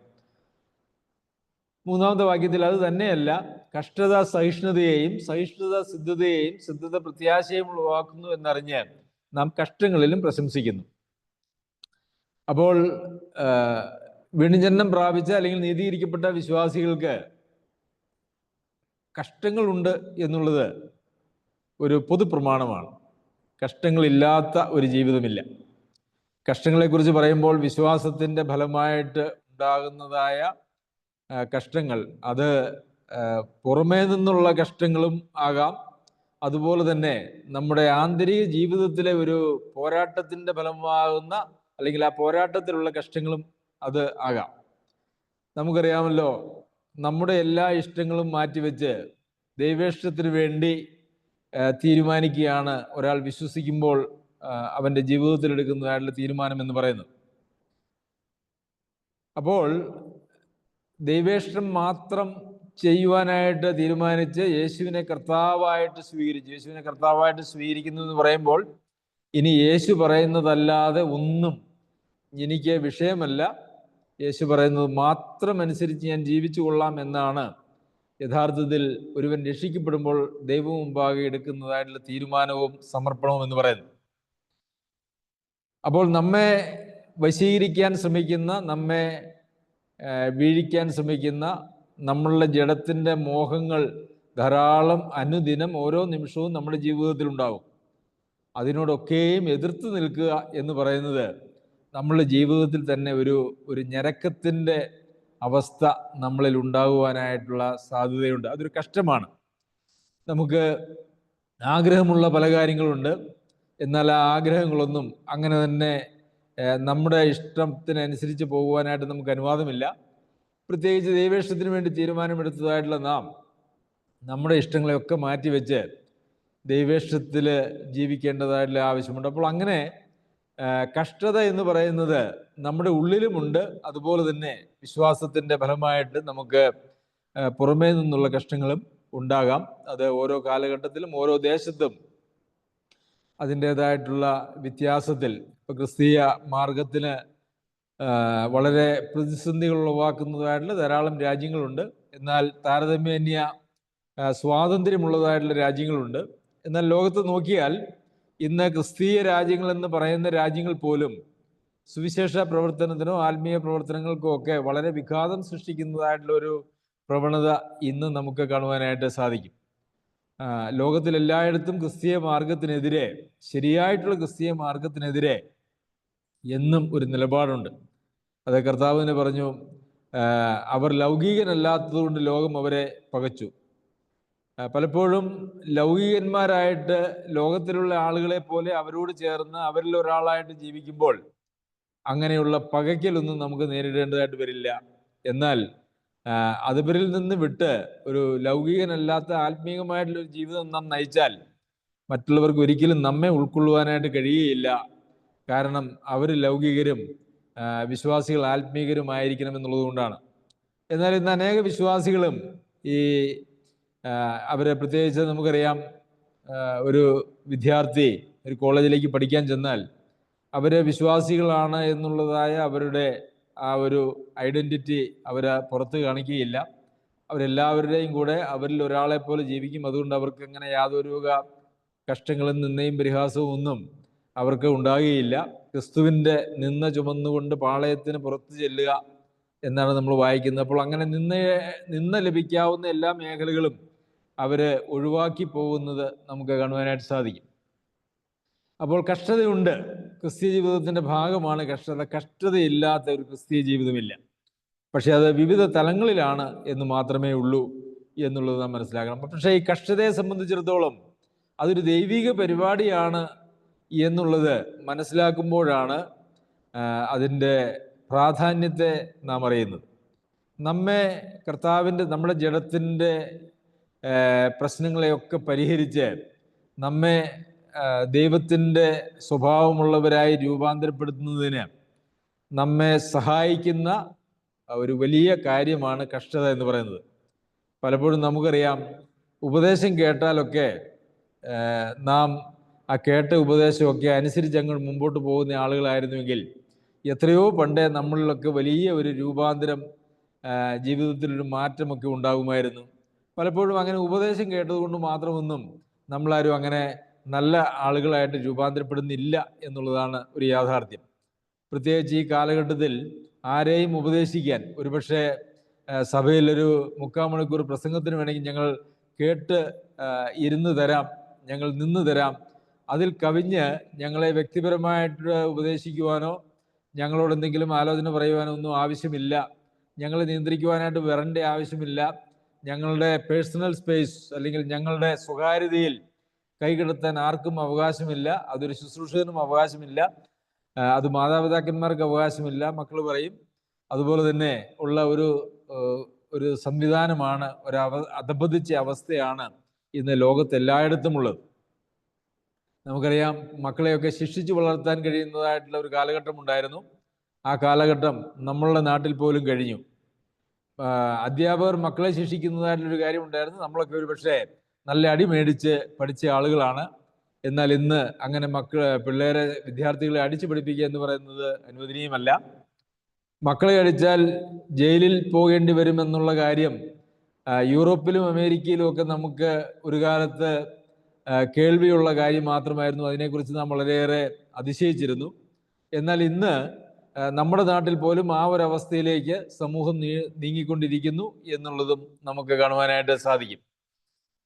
3-ാമത്തെ വാക്യത്തിൽ അത് തന്നെയല്ല, കഷ്ടത സഹിഷ്ണുതയെയും സഹിഷ്ണുത സിദ്ധതയെയും സിദ്ധത പ്രത്യാശയും ഉളവാക്കുന്നു എന്നറിഞ്ഞ് നാം കഷ്ടങ്ങളിലും പ്രശംസിക്കുന്നു. അപ്പോൾ വീണ്ടും ജന്മം പ്രാപിച്ച അല്ലെങ്കിൽ നീതീകരിക്കപ്പെട്ട വിശ്വാസികൾക്ക് കഷ്ടങ്ങളുണ്ട് എന്നുള്ളത് ഒരു പൊതുപ്രമാണമാണ്. കഷ്ടങ്ങളില്ലാത്ത ഒരു ജീവിതമില്ല. കഷ്ടങ്ങളെക്കുറിച്ച് പറയുമ്പോൾ വിശ്വാസത്തിൻ്റെ ഫലമായിട്ട് ഉണ്ടാകുന്നതായ കഷ്ടങ്ങൾ, അത് പുറമേ നിന്നുള്ള കഷ്ടങ്ങളും ആകാം, അതുപോലെ തന്നെ നമ്മുടെ ആന്തരിക ജീവിതത്തിലെ ഒരു പോരാട്ടത്തിൻ്റെ ഫലമാകുന്ന അല്ലെങ്കിൽ ആ പോരാട്ടത്തിലുള്ള കഷ്ടങ്ങളും അത് ആകാം. നമുക്കറിയാമല്ലോ, നമ്മുടെ എല്ലാ ഇഷ്ടങ്ങളും മാറ്റിവെച്ച് ദൈവേഷ്ടത്തിന് വേണ്ടി തീരുമാനിക്കുകയാണ് ഒരാൾ വിശ്വസിക്കുമ്പോൾ അവൻ്റെ ജീവിതത്തിൽ എടുക്കുന്നതായിട്ടുള്ള തീരുമാനം എന്ന് പറയുന്നത്. അപ്പോൾ ദൈവേഷ്ടം മാത്രം ചെയ്യുവാനായിട്ട് തീരുമാനിച്ച് യേശുവിനെ കർത്താവായിട്ട് സ്വീകരിക്കുന്നു എന്ന് പറയുമ്പോൾ ഇനി യേശു പറയുന്നതല്ലാതെ ഒന്നും എനിക്ക് വിഷയമല്ല, യേശു പറയുന്നത് മാത്രം അനുസരിച്ച് ഞാൻ ജീവിച്ചു കൊള്ളാം എന്നാണ് യഥാർത്ഥത്തിൽ ഒരുവൻ രക്ഷിക്കപ്പെടുമ്പോൾ ദൈവം മുമ്പാകെ എടുക്കുന്നതായിട്ടുള്ള തീരുമാനവും സമർപ്പണവും എന്ന് പറയുന്നത്. അപ്പോൾ നമ്മെ വശീകരിക്കാൻ ശ്രമിക്കുന്ന, നമ്മെ വീഴിക്കാൻ ശ്രമിക്കുന്ന നമ്മളുടെ ജഡത്തിൻ്റെ മോഹങ്ങൾ ധാരാളം അനുദിനം ഓരോ നിമിഷവും നമ്മുടെ ജീവിതത്തിൽ ഉണ്ടാകും. അതിനോടൊക്കെയും എതിർത്ത് നിൽക്കുക എന്ന് പറയുന്നത് നമ്മളുടെ ജീവിതത്തിൽ തന്നെ ഒരു ഞരക്കത്തിൻ്റെ അവസ്ഥ നമ്മളിൽ ഉണ്ടാകുവാനായിട്ടുള്ള സാധ്യതയുണ്ട്. അതൊരു കഷ്ടമാണ്. നമുക്ക് ആഗ്രഹമുള്ള പല കാര്യങ്ങളുണ്ട്, എന്നാൽ ആ ആഗ്രഹങ്ങളൊന്നും അങ്ങനെ തന്നെ നമ്മുടെ ഇഷ്ടത്തിനനുസരിച്ച് പോകുവാനായിട്ട് നമുക്ക് അനുവാദമില്ല. പ്രത്യേകിച്ച് ദൈവേഷ്ടത്തിന് വേണ്ടി തീരുമാനമെടുത്തതായിട്ടുള്ള നാം നമ്മുടെ ഇഷ്ടങ്ങളെയൊക്കെ മാറ്റിവെച്ച് ദൈവേഷ്ടത്തിൽ ജീവിക്കേണ്ടതായിട്ടുള്ള ആവശ്യമുണ്ട്. അപ്പോൾ അങ്ങനെ കഷ്ടത എന്ന് പറയുന്നത് നമ്മുടെ ഉള്ളിലുമുണ്ട്. അതുപോലെ തന്നെ വിശ്വാസത്തിൻ്റെ ഫലമായിട്ട് നമുക്ക് പുറമേ നിന്നുള്ള കഷ്ടങ്ങളും ഉണ്ടാകാം. അത് ഓരോ കാലഘട്ടത്തിലും ഓരോ ദേശത്തും അതിൻ്റേതായിട്ടുള്ള വ്യത്യാസത്തിൽ. ഇപ്പോൾ ക്രിസ്തീയ മാർഗത്തിന് വളരെ പ്രതിസന്ധികൾ ഉളവാക്കുന്നതായിട്ടുള്ള ധാരാളം രാജ്യങ്ങളുണ്ട്. എന്നാൽ താരതമ്യേന സ്വാതന്ത്ര്യമുള്ളതായിട്ടുള്ള രാജ്യങ്ങളുണ്ട്. എന്നാൽ ലോകത്ത് നോക്കിയാൽ ഇന്ന് ക്രിസ്തീയ രാജ്യങ്ങൾ എന്ന് പറയുന്ന രാജ്യങ്ങൾ പോലും സുവിശേഷ പ്രവർത്തനത്തിനോ ആത്മീയ പ്രവർത്തനങ്ങൾക്കോ ഒക്കെ വളരെ വിഘാതം സൃഷ്ടിക്കുന്നതായിട്ടുള്ള ഒരു പ്രവണത ഇന്ന് നമുക്ക് കാണുവാനായിട്ട് സാധിക്കും. ലോകത്തിലെല്ലായിടത്തും ക്രിസ്തീയ മാർഗത്തിനെതിരെ, ശരിയായിട്ടുള്ള ക്രിസ്തീയ മാർഗത്തിനെതിരെ എന്നും ഒരു നിലപാടുണ്ട്. അത് കർത്താവിനെ പറഞ്ഞു, അവർ ലൗകികനല്ലാത്തതുകൊണ്ട് ലോകം അവരെ പകച്ചു. പലപ്പോഴും ലൗകികന്മാരായിട്ട് ലോകത്തിലുള്ള ആളുകളെ പോലെ അവരോട് ചേർന്ന് അവരിൽ ഒരാളായിട്ട് ജീവിക്കുമ്പോൾ അങ്ങനെയുള്ള പകയ്ക്കലൊന്നും നമുക്ക് നേരിടേണ്ടതായിട്ട് വരില്ല. എന്നാൽ അതുവരിൽ നിന്ന് വിട്ട് ഒരു ലൗകികനല്ലാത്ത ആത്മീയമായിട്ടുള്ളൊരു ജീവിതം നാം നയിച്ചാൽ മറ്റുള്ളവർക്ക് ഒരിക്കലും നമ്മെ ഉൾക്കൊള്ളുവാനായിട്ട് കഴിയുകയില്ല. കാരണം അവർ ലൗകികരും വിശ്വാസികൾ ആത്മീകരുമായിരിക്കണം എന്നുള്ളത് കൊണ്ടാണ്. എന്നാൽ ഇന്ന് അനേക വിശ്വാസികളും അവരെ പ്രത്യേകിച്ച് നമുക്കറിയാം, ഒരു വിദ്യാർത്ഥി ഒരു കോളേജിലേക്ക് പഠിക്കാൻ ചെന്നാൽ അവർ വിശ്വാസികളാണ് എന്നുള്ളതായ അവരുടെ ആ ഒരു ഐഡൻറ്റിറ്റി അവർ പുറത്ത് കാണിക്കുകയില്ല. അവരെല്ലാവരുടെയും കൂടെ അവരിൽ ഒരാളെ പോലെ ജീവിക്കും. അതുകൊണ്ട് അവർക്ക് അങ്ങനെ യാതൊരു കഷ്ടങ്ങളും നിന്നയും പരിഹാസവും ഒന്നും അവർക്ക് ഉണ്ടാകുകയില്ല. ക്രിസ്തുവിൻ്റെ നിന്ന ചുമന്നുകൊണ്ട് പാളയത്തിന് പുറത്ത് ചെല്ലുക എന്നാണ് നമ്മൾ വായിക്കുന്നത്. അപ്പോൾ അങ്ങനെ നിന്ന ലഭിക്കാവുന്ന എല്ലാ മേഖലകളും അവർ ഒഴിവാക്കി പോകുന്നത് നമുക്ക് കാണുവാനായിട്ട് സാധിക്കും. അപ്പോൾ കഷ്ടതയുണ്ട്. ക്രിസ്തീയ ജീവിതത്തിൻ്റെ ഭാഗമാണ് കഷ്ടത. കഷ്ടതയില്ലാത്ത ഒരു ക്രിസ്തീയ ജീവിതമില്ല. പക്ഷെ അത് വിവിധ തലങ്ങളിലാണ് എന്ന് മാത്രമേ ഉള്ളൂ എന്നുള്ളത് നാം മനസ്സിലാക്കണം. പക്ഷേ ഈ കഷ്ടതയെ സംബന്ധിച്ചിടത്തോളം അതൊരു ദൈവിക പരിപാടിയാണ് എന്നുള്ളത് മനസ്സിലാക്കുമ്പോഴാണ് അതിൻ്റെ പ്രാധാന്യത്തെ നാം അറിയുന്നത്. നമ്മെ നമ്മുടെ ജഡത്തിൻ്റെ പ്രശ്നങ്ങളെയൊക്കെ പരിഹരിച്ച് നമ്മെ ദൈവത്തിൻ്റെ സ്വഭാവമുള്ളവരായി രൂപാന്തരപ്പെടുത്തുന്നതിന് നമ്മെ സഹായിക്കുന്ന ഒരു വലിയ കാര്യമാണ് കഷ്ടത എന്ന് പറയുന്നത്. പലപ്പോഴും നമുക്കറിയാം, ഉപദേശം കേട്ടാലൊക്കെ നാം ആ കേട്ട ഉപദേശമൊക്കെ അനുസരിച്ച് അങ്ങോട്ട് മുമ്പോട്ട് പോകുന്ന ആളുകളായിരുന്നുവെങ്കിൽ എത്രയോ പണ്ടേ നമ്മളിലൊക്കെ വലിയ ഒരു രൂപാന്തരം, ജീവിതത്തിലൊരു മാറ്റമൊക്കെ ഉണ്ടാകുമായിരുന്നു. പലപ്പോഴും അങ്ങനെ ഉപദേശം കേട്ടതുകൊണ്ട് മാത്രമൊന്നും നമ്മളാരും അങ്ങനെ നല്ല ആളുകളായിട്ട് രൂപാന്തരപ്പെടുന്നില്ല എന്നുള്ളതാണ് ഒരു യാഥാർത്ഥ്യം. പ്രത്യേകിച്ച് ഈ കാലഘട്ടത്തിൽ ആരെയും ഉപദേശിക്കാൻ, ഒരുപക്ഷെ സഭയിലൊരു 3/4 മണിക്കൂർ പ്രസംഗത്തിന് വേണമെങ്കിൽ ഞങ്ങൾ കേട്ട് ഇരുന്ന് തരാം, ഞങ്ങൾ നിന്ന് തരാം. അതിൽ കവിഞ്ഞ് ഞങ്ങളെ വ്യക്തിപരമായിട്ട് ഉപദേശിക്കുവാനോ ഞങ്ങളോട് എന്തെങ്കിലും ആലോചന പറയുവാനോ ഒന്നും ആവശ്യമില്ല. ഞങ്ങളെ നിയന്ത്രിക്കുവാനായിട്ട് വരേണ്ട ആവശ്യമില്ല. ഞങ്ങളുടെ പേഴ്സണൽ സ്പേസ് അല്ലെങ്കിൽ ഞങ്ങളുടെ സ്വകാര്യതയിൽ കൈകടത്താൻ ആർക്കും അവകാശമില്ല. അതൊരു ശുശ്രൂഷകനും അവകാശമില്ല. അത് മാതാപിതാക്കന്മാർക്ക് അവകാശമില്ല, മക്കൾ പറയും. അതുപോലെ തന്നെ ഉള്ള ഒരു സംവിധാനമാണ്, അധപതിച്ച അവസ്ഥയാണ് ഇന്ന് ലോകത്ത് എല്ലായിടത്തും ഉള്ളത്. നമുക്കറിയാം, മക്കളെയൊക്കെ ശിക്ഷിച്ച് വളർത്താൻ കഴിയുന്നതായിട്ടുള്ള ഒരു കാലഘട്ടം ഉണ്ടായിരുന്നു. ആ കാലഘട്ടം നമ്മളുടെ നാട്ടിൽ പോലും കഴിഞ്ഞു. അധ്യാപകർ മക്കളെ ശിക്ഷിക്കുന്നതായിട്ടൊരു കാര്യമുണ്ടായിരുന്നു. നമ്മളൊക്കെ ഒരു പക്ഷേ നല്ല അടി മേടിച്ച് പഠിച്ച ആളുകളാണ്. എന്നാൽ ഇന്ന് അങ്ങനെ പിള്ളേരെ, വിദ്യാർത്ഥികളെ അടിച്ചു പഠിപ്പിക്കുക എന്ന് പറയുന്നത് അനുവദനീയമല്ല. മക്കളെ അടിച്ചാൽ ജയിലിൽ പോകേണ്ടി വരുമെന്നുള്ള കാര്യം യൂറോപ്പിലും അമേരിക്കയിലും ഒക്കെ നമുക്ക് ഒരു കാലത്ത് കേൾവിയുള്ള കാര്യം മാത്രമായിരുന്നു. അതിനെക്കുറിച്ച് നാം വളരെയേറെ അതിശയിച്ചിരുന്നു. എന്നാൽ ഇന്ന് നമ്മുടെ നാട്ടിൽ പോലും ആ ഒരു അവസ്ഥയിലേക്ക് സമൂഹം നീങ്ങിക്കൊണ്ടിരിക്കുന്നു എന്നുള്ളതും നമുക്ക് കാണുവാനായിട്ട് സാധിക്കും.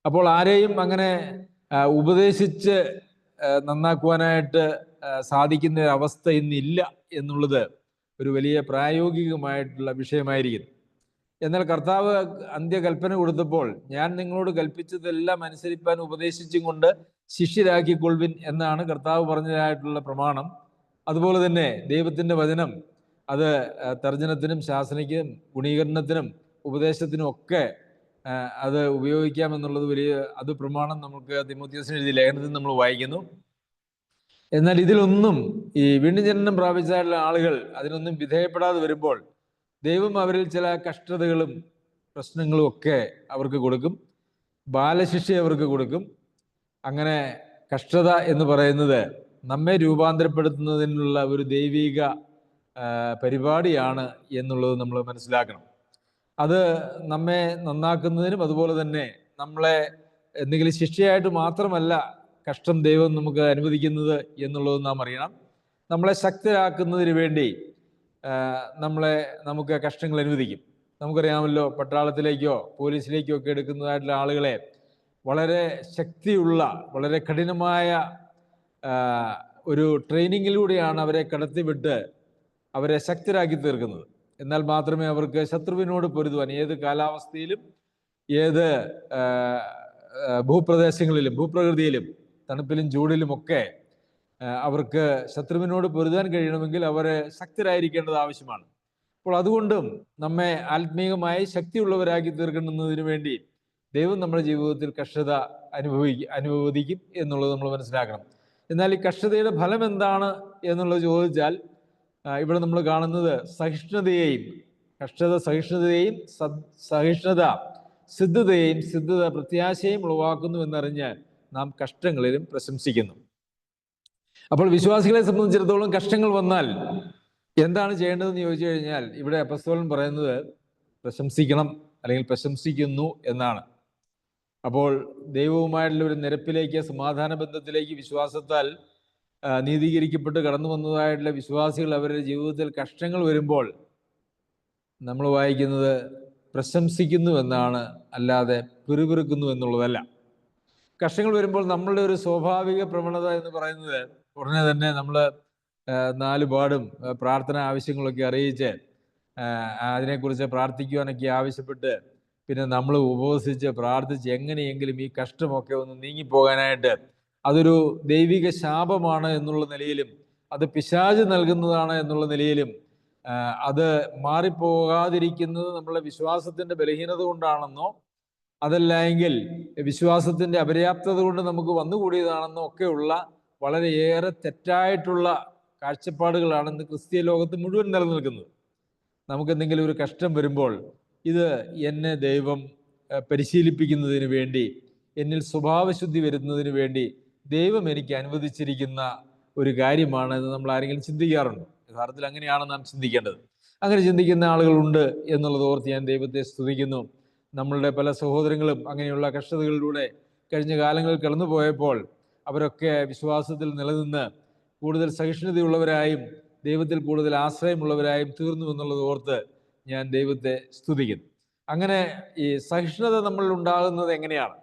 അപ്പോൾ ആരെയും അങ്ങനെ ഉപദേശിച്ച് നന്നാക്കുവാനായിട്ട് സാധിക്കുന്ന ഒരു അവസ്ഥ ഇന്നില്ല എന്നുള്ളത് ഒരു വലിയ പ്രായോഗികമായിട്ടുള്ള വിഷയമായിരിക്കുന്നു. എന്നാൽ കർത്താവ് അന്ത്യകൽപ്പന കൊടുത്തപ്പോൾ, ഞാൻ നിങ്ങളോട് കൽപ്പിച്ചതെല്ലാം അനുസരിപ്പാൻ ഉപദേശിച്ചും കൊണ്ട് ശിഷ്യരാക്കിക്കൊള്ളുവിൻ എന്നാണ് കർത്താവ് പറഞ്ഞതായിട്ടുള്ള പ്രമാണം. അതുപോലെ തന്നെ ദൈവത്തിൻ്റെ വചനം അത് തർജ്ജനത്തിനും ശാസനയ്ക്കും ഗുണീകരണത്തിനും ഉപദേശത്തിനും ഒക്കെ അത് ഉപയോഗിക്കാമെന്നുള്ളത് അത് പ്രമാണം നമുക്ക് തിമോഥെയോസിന് എഴുതിയ ലേഖനത്തിൽ നമ്മൾ വായിക്കുന്നു. എന്നാൽ ഇതിലൊന്നും ഈ വീണ്ടും ജനനം പ്രാപിച്ചാലുള്ള ആളുകൾ അതിനൊന്നും വിധേയപ്പെടാതെ വരുമ്പോൾ ദൈവം അവരിൽ ചില കഷ്ടതകളും പ്രശ്നങ്ങളും ഒക്കെ അവർക്ക് കൊടുക്കും, ബാലശിക്ഷ അവർക്ക് കൊടുക്കും. അങ്ങനെ കഷ്ടത എന്ന് പറയുന്നത് നമ്മെ രൂപാന്തരപ്പെടുത്തുന്നതിനുള്ള ഒരു ദൈവിക പരിപാടിയാണ് എന്നുള്ളത് നമ്മൾ മനസ്സിലാക്കണം. അത് നമ്മെ നന്നാക്കുന്നതിനും അതുപോലെ തന്നെ നമ്മളെ എന്തെങ്കിലും ശിക്ഷയായിട്ട് മാത്രമല്ല കഷ്ടം ദൈവം നമുക്ക് അനുവദിക്കുന്നത് എന്നുള്ളത് നാം അറിയണം. നമ്മളെ ശക്തരാക്കുന്നതിന് വേണ്ടി നമുക്ക് കഷ്ടങ്ങൾ അനുവദിക്കും. നമുക്കറിയാമല്ലോ, പട്ടാളത്തിലേക്കോ പോലീസിലേക്കോ ഒക്കെ എടുക്കുന്നതായിട്ടുള്ള ആളുകളെ വളരെ ശക്തിയുള്ള, വളരെ കഠിനമായ ഒരു ട്രെയിനിങ്ങിലൂടെയാണ് അവരെ കടത്തിവിട്ട് അവരെ ശക്തരാക്കി തീർക്കുന്നത്. എന്നാൽ മാത്രമേ അവർക്ക് ശത്രുവിനോട് പൊരുതുവാൻ ഏത് കാലാവസ്ഥയിലും ഏത് ഭൂപ്രദേശങ്ങളിലും ഭൂപ്രകൃതിയിലും തണുപ്പിലും ചൂടിലുമൊക്കെ അവർക്ക് ശത്രുവിനോട് പൊരുതാൻ കഴിയണമെങ്കിൽ അവർ ശക്തരായിരിക്കേണ്ടത് ആവശ്യമാണ്. അപ്പോൾ അതുകൊണ്ടും നമ്മെ ആത്മീയമായി ശക്തിയുള്ളവരാക്കി തീർക്കുന്നതിന് വേണ്ടി ദൈവം നമ്മുടെ ജീവിതത്തിൽ കഷ്ടത അനുവദിക്കും എന്നുള്ളത് നമ്മൾ മനസ്സിലാക്കണം. എന്നാൽ ഈ കഷ്ടതയുടെ ഫലം എന്താണ് എന്നുള്ളത് ചോദിച്ചാൽ ഇവിടെ നമ്മൾ കാണുന്നത് സഹിഷ്ണുതയെയും, സഹിഷ്ണുതയെയും സഹിഷ്ണുത സിദ്ധതയെയും, സിദ്ധത പ്രത്യാശയും ഉളവാക്കുന്നു എന്നറിഞ്ഞ് നാം കഷ്ടങ്ങളിലും പ്രശംസിക്കുന്നു. അപ്പോൾ വിശ്വാസികളെ സംബന്ധിച്ചിടത്തോളം കഷ്ടങ്ങൾ വന്നാൽ എന്താണ് ചെയ്യേണ്ടതെന്ന് ചോദിച്ചു കഴിഞ്ഞാൽ ഇവിടെ അപ്പോസ്തലൻ പറയുന്നത് പ്രശംസിക്കണം, അല്ലെങ്കിൽ പ്രശംസിക്കുന്നു എന്നാണ്. അപ്പോൾ ദൈവവുമായിട്ടുള്ള ഒരു നിരപ്പിലേക്ക്, സമാധാന ബന്ധത്തിലേക്ക് വിശ്വാസത്താൽ നീതീകരിക്കപ്പെട്ട് കടന്നു വന്നതായിട്ടുള്ള വിശ്വാസികൾ അവരുടെ ജീവിതത്തിൽ കഷ്ടങ്ങൾ വരുമ്പോൾ നമ്മൾ വായിക്കുന്നത് പ്രശംസിക്കുന്നു എന്നാണ്, അല്ലാതെ പിറുപിറുക്കുന്നു എന്നുള്ളതല്ല. കഷ്ടങ്ങൾ വരുമ്പോൾ നമ്മളുടെ ഒരു സ്വാഭാവിക പ്രവണത എന്ന് പറയുന്നത് ഉടനെ തന്നെ നമ്മൾ നാലുപാടും പ്രാർത്ഥന ആവശ്യങ്ങളൊക്കെ അറിയിച്ച് അതിനെക്കുറിച്ച് പ്രാർത്ഥിക്കുവാനൊക്കെ ആവശ്യപ്പെട്ട് പിന്നെ നമ്മൾ ഉപവസിച്ച് പ്രാർത്ഥിച്ച് എങ്ങനെയെങ്കിലും ഈ കഷ്ടമൊക്കെ ഒന്ന് നീങ്ങിപ്പോകാനായിട്ട്, അതൊരു ദൈവിക ശാപമാണ് എന്നുള്ള നിലയിലും അത് പിശാച് നൽകുന്നതാണ് എന്നുള്ള നിലയിലും അത് മാറിപ്പോകാതിരിക്കുന്നത് നമ്മളെ വിശ്വാസത്തിൻ്റെ ബലഹീനത കൊണ്ടാണെന്നോ അതല്ല എങ്കിൽ വിശ്വാസത്തിൻ്റെ അപര്യാപ്തത കൊണ്ട് നമുക്ക് വന്നുകൂടിയതാണെന്നോ ഒക്കെയുള്ള വളരെയേറെ തെറ്റായിട്ടുള്ള കാഴ്ചപ്പാടുകളാണ് ഇന്ന് ക്രിസ്തീയ ലോകത്ത് മുഴുവൻ നിലനിൽക്കുന്നത്. നമുക്കെന്തെങ്കിലും ഒരു കഷ്ടം വരുമ്പോൾ ഇത് എന്നെ ദൈവം പരിശീലിപ്പിക്കുന്നതിന് വേണ്ടി, എന്നിൽ സ്വഭാവശുദ്ധി വരുന്നതിന് വേണ്ടി ദൈവം എനിക്ക് അനുവദിച്ചിരിക്കുന്ന ഒരു കാര്യമാണ് എന്ന് നമ്മൾ ആരെങ്കിലും ചിന്തിക്കാറുണ്ടോ? യഥാർത്ഥത്തിൽ അങ്ങനെയാണ് നാം ചിന്തിക്കേണ്ടത്. അങ്ങനെ ചിന്തിക്കുന്ന ആളുകളുണ്ട് എന്നുള്ളത് ഓർത്ത് ഞാൻ ദൈവത്തെ സ്തുതിക്കുന്നു. നമ്മളുടെ പല സഹോദരങ്ങളും അങ്ങനെയുള്ള കഷ്ടതകളിലൂടെ കഴിഞ്ഞ കാലങ്ങളിൽ കടന്നു പോയപ്പോൾ അവരൊക്കെ വിശ്വാസത്തിൽ നിലനിന്ന് കൂടുതൽ സഹിഷ്ണുതയുള്ളവരായും ദൈവത്തിൽ കൂടുതൽ ആശ്രയമുള്ളവരായും തീർന്നു എന്നുള്ളത് ഓർത്ത് ഞാൻ ദൈവത്തെ സ്തുതിക്കുന്നു. അങ്ങനെ ഈ സഹിഷ്ണുത നമ്മൾ ഉണ്ടാകുന്നത് എങ്ങനെയാണ്?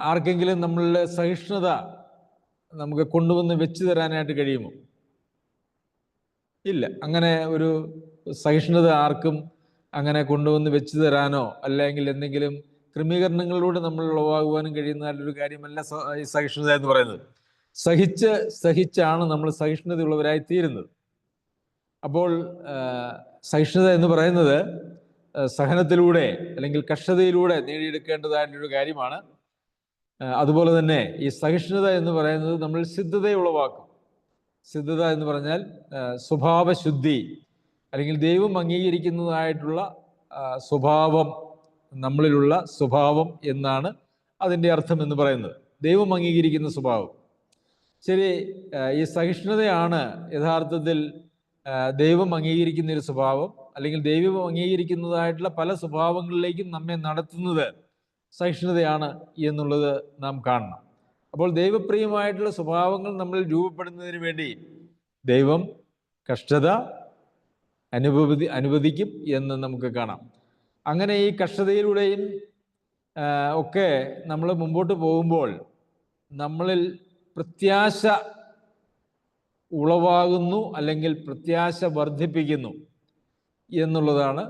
ആർക്കെങ്കിലും നമ്മളുടെ സഹിഷ്ണുത നമുക്ക് കൊണ്ടുവന്ന് വെച്ചു തരാനായിട്ട് കഴിയുമോ? ഇല്ല. അങ്ങനെ ഒരു സഹിഷ്ണുത ആർക്കും അങ്ങനെ കൊണ്ടുവന്ന് വെച്ചു തരാനോ അല്ലെങ്കിൽ എന്തെങ്കിലും ക്രമീകരണങ്ങളിലൂടെ നമ്മൾ ഉളവാകുവാനും കഴിയുന്ന കാര്യമല്ല സഹിഷ്ണുത എന്ന് പറയുന്നത്. സഹിച്ചാണ് നമ്മൾ സഹിഷ്ണുതയുള്ളവരായി തീരുന്നത്. അപ്പോൾ സഹിഷ്ണുത എന്ന് പറയുന്നത് സഹനത്തിലൂടെ അല്ലെങ്കിൽ കഷ്ടതയിലൂടെ നേടിയെടുക്കേണ്ടതായിട്ടൊരു കാര്യമാണ്. അതുപോലെ തന്നെ ഈ സഹിഷ്ണുത എന്ന് പറയുന്നത് നമ്മൾ സിദ്ധതയെ ഉളവാക്കും. സിദ്ധത എന്ന് പറഞ്ഞാൽ സ്വഭാവശുദ്ധി, അല്ലെങ്കിൽ ദൈവം അംഗീകരിക്കുന്നതായിട്ടുള്ള സ്വഭാവം, നമ്മളിലുള്ള സ്വഭാവം എന്നാണ് അതിൻ്റെ അർത്ഥം എന്ന് പറയുന്നത്. ദൈവം അംഗീകരിക്കുന്ന സ്വഭാവം. ശരി, ഈ സഹിഷ്ണുതയാണ് യഥാർത്ഥത്തിൽ ദൈവം അംഗീകരിക്കുന്ന ഒരു സ്വഭാവം, അല്ലെങ്കിൽ ദൈവം അംഗീകരിക്കുന്നതായിട്ടുള്ള പല സ്വഭാവങ്ങളിലേക്കും നമ്മെ നടത്തുന്നത് സഹിഷ്ണുതയാണ് എന്നുള്ളത് നാം കാണണം. അപ്പോൾ ദൈവപ്രിയമായിട്ടുള്ള സ്വഭാവങ്ങൾ നമ്മൾ രൂപപ്പെടുന്നതിന് വേണ്ടി ദൈവം കഷ്ടത അനുവദിക്കും എന്ന് നമുക്ക് കാണാം. അങ്ങനെ ഈ കഷ്ടതയിലൂടെയും ഒക്കെ നമ്മൾ മുമ്പോട്ട് പോകുമ്പോൾ നമ്മളിൽ പ്രത്യാശ ഉളവാകുന്നു, അല്ലെങ്കിൽ പ്രത്യാശ വർദ്ധിപ്പിക്കുന്നു എന്നുള്ളതാണ്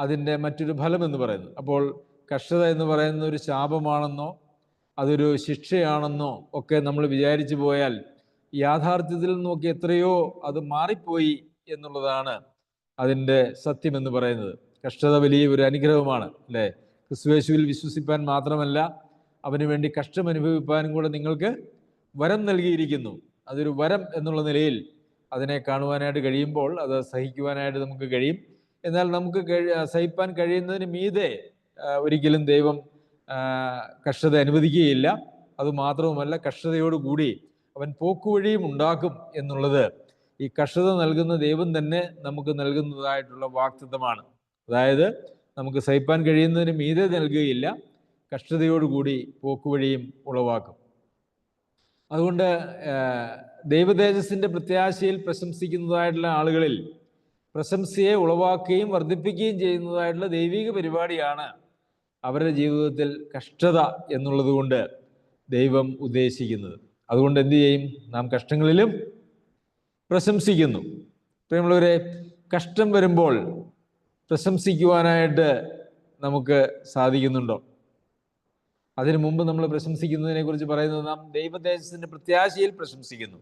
അതിൻ്റെ മറ്റൊരു ഫലം എന്ന് പറയുന്നത്. അപ്പോൾ കഷ്ടത എന്ന് പറയുന്ന ഒരു ശാപമാണെന്നോ അതൊരു ശിക്ഷയാണെന്നോ ഒക്കെ നമ്മൾ വിചാരിച്ചു പോയാൽ യാഥാർത്ഥ്യത്തിൽ നോക്കി എത്രയോ അത് മാറിപ്പോയി എന്നുള്ളതാണ് അതിൻ്റെ സത്യം എന്ന് പറയുന്നത്. കഷ്ടത വലിയ ഒരു അനുഗ്രഹമാണ്, അല്ലേ? ക്രിസ്തുയേശുവിൽ വിശ്വസിപ്പാൻ മാത്രമല്ല, അവന് വേണ്ടി കഷ്ടം അനുഭവിപ്പാനും കൂടെ നിങ്ങൾക്ക് വരം നൽകിയിരിക്കുന്നു. അതൊരു വരം എന്നുള്ള നിലയിൽ അതിനെ കാണുവാനായിട്ട് കഴിയുമ്പോൾ അത് സഹിക്കുവാനായിട്ട് നമുക്ക് കഴിയും. എന്നാൽ നമുക്ക് സഹിപ്പാൻ കഴിയുന്നതിന് മീതെ ഒരിക്കലും ദൈവം കഷ്ടത അനുവദിക്കുകയില്ല. അതുമാത്രവുമല്ല, കഷ്ടതയോടുകൂടി അവൻ പോക്കുവഴിയും ഉണ്ടാക്കും എന്നുള്ളത് ഈ കഷ്ടത നൽകുന്ന ദൈവം തന്നെ നമുക്ക് നൽകുന്നതായിട്ടുള്ള വാഗ്ദത്തമാണ്. അതായത് നമുക്ക് സഹിപ്പാൻ കഴിയുന്നതിന് മീതെ നൽകുകയില്ല, കഷ്ടതയോടുകൂടി പോക്കുവഴിയും ഉളവാക്കും. അതുകൊണ്ട് ദൈവതേജസ്സിൻ്റെ പ്രത്യാശയിൽ പ്രശംസിക്കുന്നതായിട്ടുള്ള ആളുകളിൽ പ്രശംസയെ ഉളവാക്കുകയും വർദ്ധിപ്പിക്കുകയും ചെയ്യുന്നതായിട്ടുള്ള ദൈവിക പരിപാടിയാണ് അവരുടെ ജീവിതത്തിൽ കഷ്ടത എന്നുള്ളത് കൊണ്ട് ദൈവം ഉദ്ദേശിക്കുന്നത്. അതുകൊണ്ട് എന്തു ചെയ്യും? നാം കഷ്ടങ്ങളിലും പ്രശംസിക്കുന്നു. പ്രിയമുള്ളവരെ, കഷ്ടം വരുമ്പോൾ പ്രശംസിക്കുവാനായിട്ട് നമുക്ക് സാധിക്കുന്നുണ്ടോ? അതിനു മുമ്പ് നമ്മൾ പ്രശംസിക്കുന്നതിനെ കുറിച്ച് പറയുന്നത്, നാം ദൈവതേജസ്സിന്റെ പ്രത്യാശയിൽ പ്രശംസിക്കുന്നു.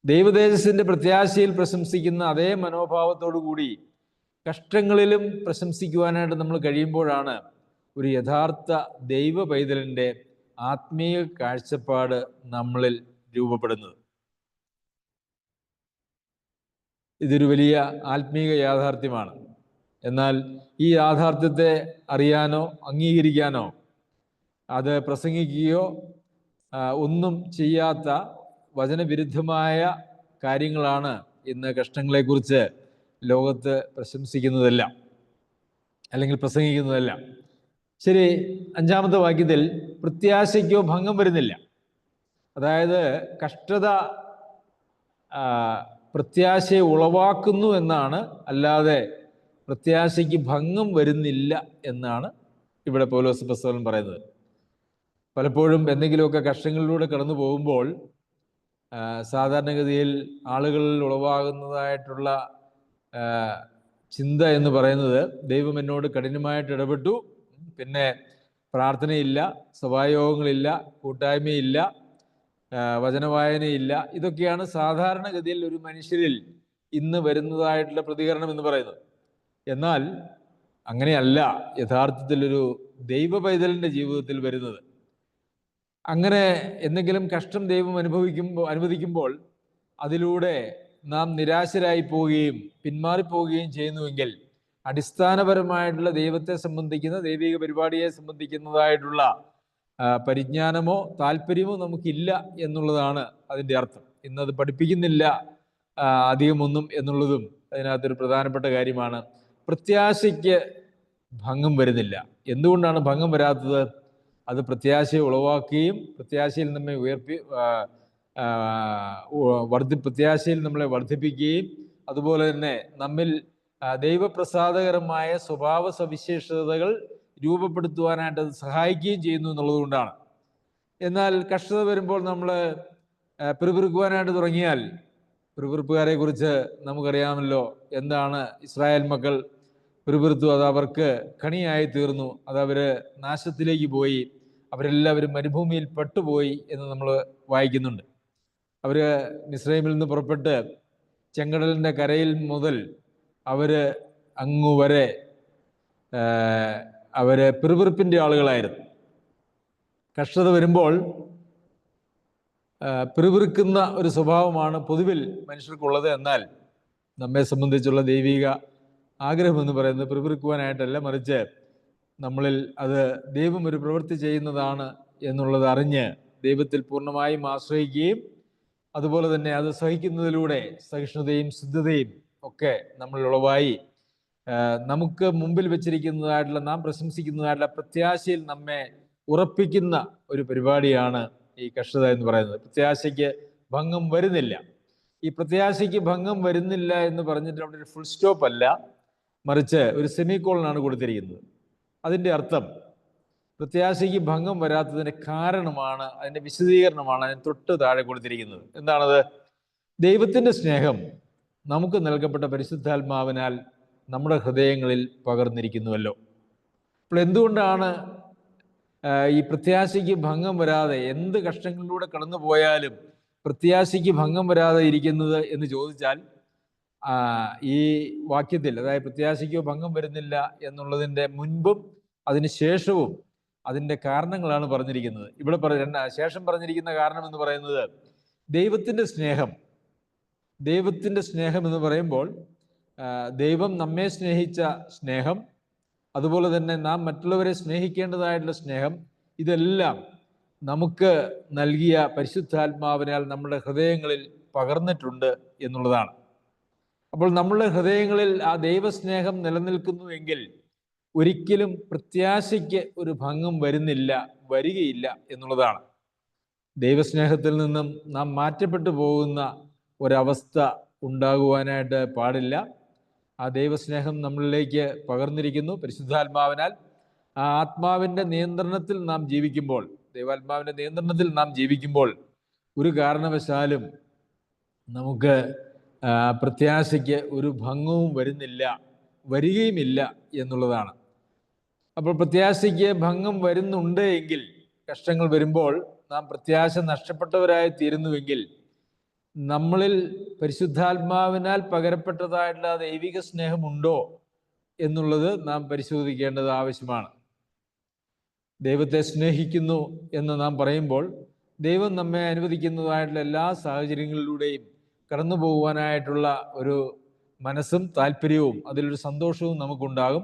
ദൈവതേജസ്സിന്റെ പ്രത്യാശയിൽ പ്രശംസിക്കുന്ന അതേ മനോഭാവത്തോടു കൂടി കഷ്ടങ്ങളിലും പ്രശംസിക്കുവാനായിട്ട് നമ്മൾ കഴിയുമ്പോഴാണ് ഒരു യഥാർത്ഥ ദൈവ പൈതലിൻ്റെ ആത്മീയ കാഴ്ചപ്പാട് നമ്മളിൽ രൂപപ്പെടുന്നത്. ഇതൊരു വലിയ ആത്മീയ യാഥാർത്ഥ്യമാണ്. എന്നാൽ ഈ യാഥാർത്ഥ്യത്തെ അറിയാനോ അംഗീകരിക്കാനോ അത് പ്രസംഗിക്കുകയോ ഒന്നും ചെയ്യാത്ത വചനവിരുദ്ധമായ കാര്യങ്ങളാണ് ഇന്ന് കഷ്ടങ്ങളെക്കുറിച്ച് ലോകത്ത് പ്രശംസിക്കുന്നതെല്ലാം, അല്ലെങ്കിൽ പ്രസംഗിക്കുന്നതെല്ലാം. ശരി, 5-ാമത്തെ വാക്യത്തിൽ പ്രത്യാശയ്ക്കോ ഭംഗം വരുന്നില്ല. അതായത് കഷ്ടത പ്രത്യാശയെ ഉളവാക്കുന്നു എന്നാണ്, അല്ലാതെ പ്രത്യാശയ്ക്ക് ഭംഗം വരുന്നില്ല എന്നാണ് ഇവിടെ പൗലോസ് അപ്പോസ്തലൻ പറയുന്നത്. പലപ്പോഴും എന്തെങ്കിലുമൊക്കെ കഷ്ടങ്ങളിലൂടെ കടന്നു പോകുമ്പോൾ സാധാരണഗതിയിൽ ആളുകളിൽ ഉളവാകുന്നതായിട്ടുള്ള ചിന്ത എന്ന് പറയുന്നത്, ദൈവം എന്നോട് കഠിനമായിട്ട് ഇടപെട്ടു, പിന്നെ പ്രാർത്ഥനയില്ല, സഭായോഗങ്ങളില്ല, കൂട്ടായ്മയില്ല, വചനവായനയില്ല. ഇതൊക്കെയാണ് സാധാരണഗതിയിൽ ഒരു മനുഷ്യരിൽ ഇന്ന് വരുന്നതായിട്ടുള്ള പ്രതികരണം എന്ന് പറയുന്നത്. എന്നാൽ അങ്ങനെയല്ല യഥാർത്ഥത്തിൽ ഒരു ദൈവ പൈതലിൻ്റെ ജീവിതത്തിൽ വരുന്നത്. അങ്ങനെ എന്തെങ്കിലും കഷ്ടം ദൈവം അനുവദിക്കുമ്പോൾ അതിലൂടെ നാം നിരാശരായി പോവുകയും പിന്മാറിപ്പോവുകയും ചെയ്യുന്നുവെങ്കിൽ അടിസ്ഥാനപരമായിട്ടുള്ള ദൈവത്തെ സംബന്ധിക്കുന്ന, ദൈവിക പരിപാടിയെ സംബന്ധിക്കുന്നതായിട്ടുള്ള പരിജ്ഞാനമോ താല്പര്യമോ നമുക്കില്ല എന്നുള്ളതാണ് അതിൻ്റെ അർത്ഥം. ഇന്നത് പഠിപ്പിക്കുന്നില്ല അധികമൊന്നും എന്നുള്ളതും അതിനകത്തൊരു പ്രധാനപ്പെട്ട കാര്യമാണ്. പ്രത്യാശയ്ക്ക് ഭംഗം വരുന്നില്ല. എന്തുകൊണ്ടാണ് ഭംഗം വരാത്തത്? അത് പ്രത്യാശയെ ഉളവാക്കുകയും പ്രത്യാശയിൽ നമ്മെ പ്രത്യാശയിൽ നമ്മളെ വർദ്ധിപ്പിക്കുകയും അതുപോലെ തന്നെ നമ്മിൽ ദൈവപ്രസാദകരമായ സ്വഭാവ സവിശേഷതകൾ രൂപപ്പെടുത്തുവാനായിട്ട് അത് സഹായിക്കുകയും ചെയ്യുന്നു എന്നുള്ളത് കൊണ്ടാണ്. എന്നാൽ കഷ്ടത വരുമ്പോൾ നമ്മൾ പിറുപിറുക്കുവാനായിട്ട് തുടങ്ങിയാൽ, പിറുപിറുപ്പുകാരെ കുറിച്ച് നമുക്കറിയാമല്ലോ. എന്താണ് ഇസ്രായേൽ മക്കൾ പിറുപിറുത്തു? അത് അവർക്ക് കണിയായി തീർന്നു. അത് അവർ നാശത്തിലേക്ക് പോയി. അവരെല്ലാവരും മരുഭൂമിയിൽ പെട്ടുപോയി എന്ന് നമ്മൾ വായിക്കുന്നുണ്ട്. അവർ മിസ്രൈമിൽ നിന്ന് പുറപ്പെട്ട് ചെങ്കടലിൻ്റെ കരയിൽ മുതൽ അവർ അങ്ങുവരെ പിറുപിറുപ്പിൻ്റെ ആളുകളായിരുന്നു. കഷ്ടത വരുമ്പോൾ പിറുപിറുക്കുന്ന ഒരു സ്വഭാവമാണ് പൊതുവിൽ മനുഷ്യർക്കുള്ളത്. എന്നാൽ നമ്മെ സംബന്ധിച്ചുള്ള ദൈവിക ആഗ്രഹം എന്ന് പറയുന്നത് പിറുപിറുക്കുവാനായിട്ടല്ല, മറിച്ച് നമ്മളിൽ അത് ദൈവം ഒരു പ്രവൃത്തി ചെയ്യുന്നതാണ് എന്നുള്ളത് അറിഞ്ഞ് ദൈവത്തിൽ പൂർണ്ണമായും ആശ്രയിക്കുകയും അതുപോലെ തന്നെ അത് സഹിക്കുന്നതിലൂടെ സഹിഷ്ണുതയും ശുദ്ധതയും ഒക്കെ നമ്മൾ ഉളവായി നമുക്ക് മുമ്പിൽ വെച്ചിരിക്കുന്നതായിട്ടുള്ള, നാം പ്രശംസിക്കുന്നതായിട്ടുള്ള പ്രത്യാശയിൽ നമ്മെ ഉറപ്പിക്കുന്ന ഒരു പരിപാടിയാണ് ഈ കഷ്ടത എന്ന് പറയുന്നത്. പ്രത്യാശയ്ക്ക് ഭംഗം വരുന്നില്ല. ഈ പ്രത്യാശയ്ക്ക് ഭംഗം വരുന്നില്ല എന്ന് പറഞ്ഞിട്ട് അവിടെ ഒരു ഫുൾ സ്റ്റോപ്പ് അല്ല, മറിച്ച് ഒരു സെമിക്കോളനാണ് കൊടുത്തിരിക്കുന്നത്. അതിൻ്റെ അർത്ഥം പ്രത്യാശയ്ക്ക് ഭംഗം വരാത്തതിൻ്റെ കാരണമാണ്, അതിൻ്റെ വിശദീകരണമാണ് അതിന് തൊട്ട് താഴെ കൊടുത്തിരിക്കുന്നത്. എന്താണത്? ദൈവത്തിൻ്റെ സ്നേഹം നമുക്ക് നൽകപ്പെട്ട പരിശുദ്ധാത്മാവിനാൽ നമ്മുടെ ഹൃദയങ്ങളിൽ പകർന്നിരിക്കുന്നുവല്ലോ. അപ്പോൾ എന്തുകൊണ്ടാണ് ഈ പ്രത്യാശയ്ക്ക് ഭംഗം വരാതെ, എന്ത് കഷ്ടങ്ങളിലൂടെ കടന്നു പോയാലും പ്രത്യാശയ്ക്ക് ഭംഗം വരാതെ ഇരിക്കുന്നത് എന്ന് ചോദിച്ചാൽ, ഈ വാക്യത്തിൽ, അതായത് പ്രത്യാശയ്ക്കോ ഭംഗം വരുന്നില്ല എന്നുള്ളതിൻ്റെ മുൻപും അതിന് ശേഷവും അതിൻ്റെ കാരണങ്ങളാണ് പറഞ്ഞിരിക്കുന്നത്. ഇവിടെ ശേഷം പറഞ്ഞിരിക്കുന്ന കാരണം എന്ന് പറയുന്നത് ദൈവത്തിൻ്റെ സ്നേഹം. ദൈവത്തിൻ്റെ സ്നേഹം എന്ന് പറയുമ്പോൾ ദൈവം നമ്മെ സ്നേഹിച്ച സ്നേഹം, അതുപോലെ തന്നെ നാം മറ്റുള്ളവരെ സ്നേഹിക്കേണ്ടതായിട്ടുള്ള സ്നേഹം, ഇതെല്ലാം നമുക്ക് നൽകിയ പരിശുദ്ധാത്മാവിനാൽ നമ്മുടെ ഹൃദയങ്ങളിൽ പകർന്നിട്ടുണ്ട് എന്നുള്ളതാണ്. അപ്പോൾ നമ്മുടെ ഹൃദയങ്ങളിൽ ആ ദൈവസ്നേഹം നിലനിൽക്കുന്നുവെങ്കിൽ ഒരിക്കലും പ്രത്യാശയ്ക്ക് ഒരു ഭംഗം വരികയില്ല എന്നുള്ളതാണ്. ദൈവസ്നേഹത്തിൽ നിന്നും നാം മാറ്റപ്പെട്ടു പോകുന്ന ഒരവസ്ഥ ഉണ്ടാകുവാനായിട്ട് പാടില്ല. ആ ദൈവസ്നേഹം നമ്മളിലേക്ക് പകർന്നിരിക്കുന്നു പരിശുദ്ധാത്മാവിനാൽ. ആ ആത്മാവിൻ്റെ നിയന്ത്രണത്തിൽ നാം ജീവിക്കുമ്പോൾ, ദൈവാത്മാവിൻ്റെ നിയന്ത്രണത്തിൽ നാം ജീവിക്കുമ്പോൾ ഒരു കാരണവശാലും നമുക്ക് പ്രത്യാശയ്ക്ക് ഒരു ഭംഗവും വരികയുമില്ല എന്നുള്ളതാണ്. അപ്പോൾ പ്രത്യാശയ്ക്ക് ഭംഗം വരുന്നുണ്ട് എങ്കിൽ, കഷ്ടങ്ങൾ വരുമ്പോൾ നാം പ്രത്യാശ നഷ്ടപ്പെട്ടവരായി തീരുന്നുവെങ്കിൽ, നമ്മളിൽ പരിശുദ്ധാത്മാവിനാൽ പകരപ്പെട്ടതായിട്ടുള്ള ദൈവിക സ്നേഹമുണ്ടോ എന്നുള്ളത് നാം പരിശോധിക്കേണ്ടത് ആവശ്യമാണ്. ദൈവത്തെ സ്നേഹിക്കുന്നു എന്ന് നാം പറയുമ്പോൾ ദൈവം നമ്മെ അനുവദിക്കുന്നതായിട്ടുള്ള എല്ലാ സാഹചര്യങ്ങളിലൂടെയും കടന്നു പോകുവാനായിട്ടുള്ള ഒരു മനസ്സും താല്പര്യവും അതിലൊരു സന്തോഷവും നമുക്കുണ്ടാകും.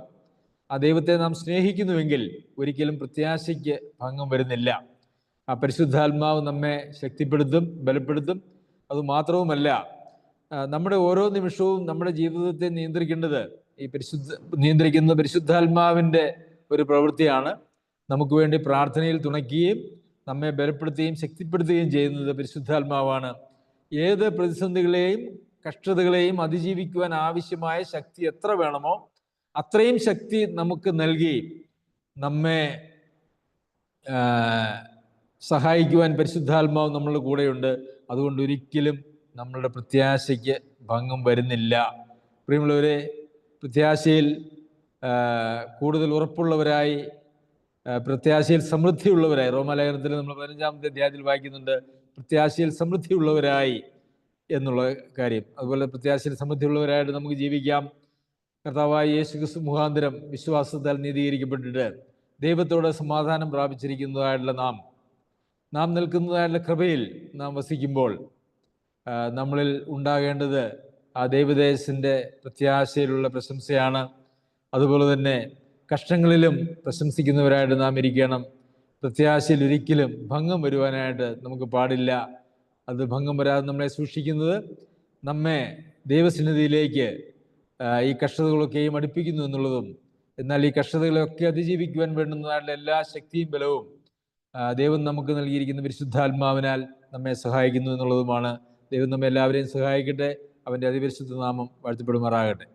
ആ ദൈവത്തെ നാം സ്നേഹിക്കുന്നുവെങ്കിൽ ഒരിക്കലും പ്രത്യാശയ്ക്ക് ഭംഗം വരുന്നില്ല. ആ പരിശുദ്ധാത്മാവ് നമ്മെ ശക്തിപ്പെടുത്തും, ബലപ്പെടുത്തും. അതുമാത്രവുമല്ല, നമ്മുടെ ഓരോ നിമിഷവും നമ്മുടെ ജീവിതത്തെ നിയന്ത്രിക്കേണ്ടത് നിയന്ത്രിക്കുന്ന പരിശുദ്ധാത്മാവിൻ്റെ ഒരു പ്രവൃത്തിയാണ്. നമുക്ക് വേണ്ടി പ്രാർത്ഥനയിൽ തുണയ്ക്കുകയും നമ്മെ ബലപ്പെടുത്തുകയും ശക്തിപ്പെടുത്തുകയും ചെയ്യുന്നത് പരിശുദ്ധാത്മാവാണ്. ഏത് പ്രതിസന്ധികളെയും കഷ്ടതകളെയും അതിജീവിക്കുവാൻ ആവശ്യമായ ശക്തി എത്ര വേണമോ അത്രയും ശക്തി നമുക്ക് നൽകി നമ്മെ സഹായിക്കുവാൻ പരിശുദ്ധാത്മാവ് നമ്മളുടെ കൂടെയുണ്ട്. അതുകൊണ്ട് ഒരിക്കലും നമ്മളുടെ പ്രത്യാശയ്ക്ക് ഭംഗം വരുന്നില്ല. പ്രിയമുള്ളവരെ, പ്രത്യാശയിൽ കൂടുതൽ ഉറപ്പുള്ളവരായി, പ്രത്യാശയിൽ സമൃദ്ധിയുള്ളവരായി, റോമാലേഖനത്തിൽ നമ്മൾ 15-ാമത്തെ അധ്യായത്തിൽ വായിക്കുന്നുണ്ട്, പ്രത്യാശയിൽ സമൃദ്ധിയുള്ളവരായി എന്നുള്ള കാര്യം. അതുപോലെ പ്രത്യാശയിൽ സമൃദ്ധിയുള്ളവരായിട്ട് നമുക്ക് ജീവിക്കാം. കർത്താവായ യേശുക്രിസ്തു മുഖാന്തരം വിശ്വാസത്താൽ നീതീകരിക്കപ്പെട്ടിട്ട് ദൈവത്തോട് സമാധാനം പ്രാപിച്ചിരിക്കുന്നതായിട്ടുള്ള നാം നിൽക്കുന്നതായിട്ടുള്ള കൃപയിൽ നാം വസിക്കുമ്പോൾ നമ്മളിൽ ഉണ്ടാകേണ്ടത് ആ ദൈവദേശത്തിൻ്റെ പ്രത്യാശയിലുള്ള പ്രശംസയാണ്. അതുപോലെ തന്നെ കഷ്ടങ്ങളിലും പ്രശംസിക്കുന്നവരായിട്ട് നാം ഇരിക്കണം. പ്രത്യാശയിൽ ഒരിക്കലും ഭംഗം വരുവാനായിട്ട് നമുക്ക് പാടില്ല. അത് ഭംഗം വരാതെ നമ്മളെ സൂക്ഷിക്കുന്നത് നമ്മെ ദൈവസന്നിധിയിലേക്ക് ഈ കഷ്ടതകളൊക്കെയും അടുപ്പിക്കുന്നു എന്നുള്ളതും, എന്നാൽ ഈ കഷ്ടതകളെയൊക്കെ അതിജീവിക്കുവാൻ വേണ്ടുന്നതായിട്ടുള്ള എല്ലാ ശക്തിയും ബലവും ദൈവം നമുക്ക് നൽകിയിരിക്കുന്ന പരിശുദ്ധാത്മാവിനാൽ നമ്മെ സഹായിക്കുന്നു എന്നുള്ളതുമാണ്. ദൈവം നമ്മെ എല്ലാവരെയും സഹായിക്കട്ടെ. അവൻ്റെ അതിപരിശുദ്ധ നാമം വാഴ്ത്തപ്പെടുമാറാകട്ടെ.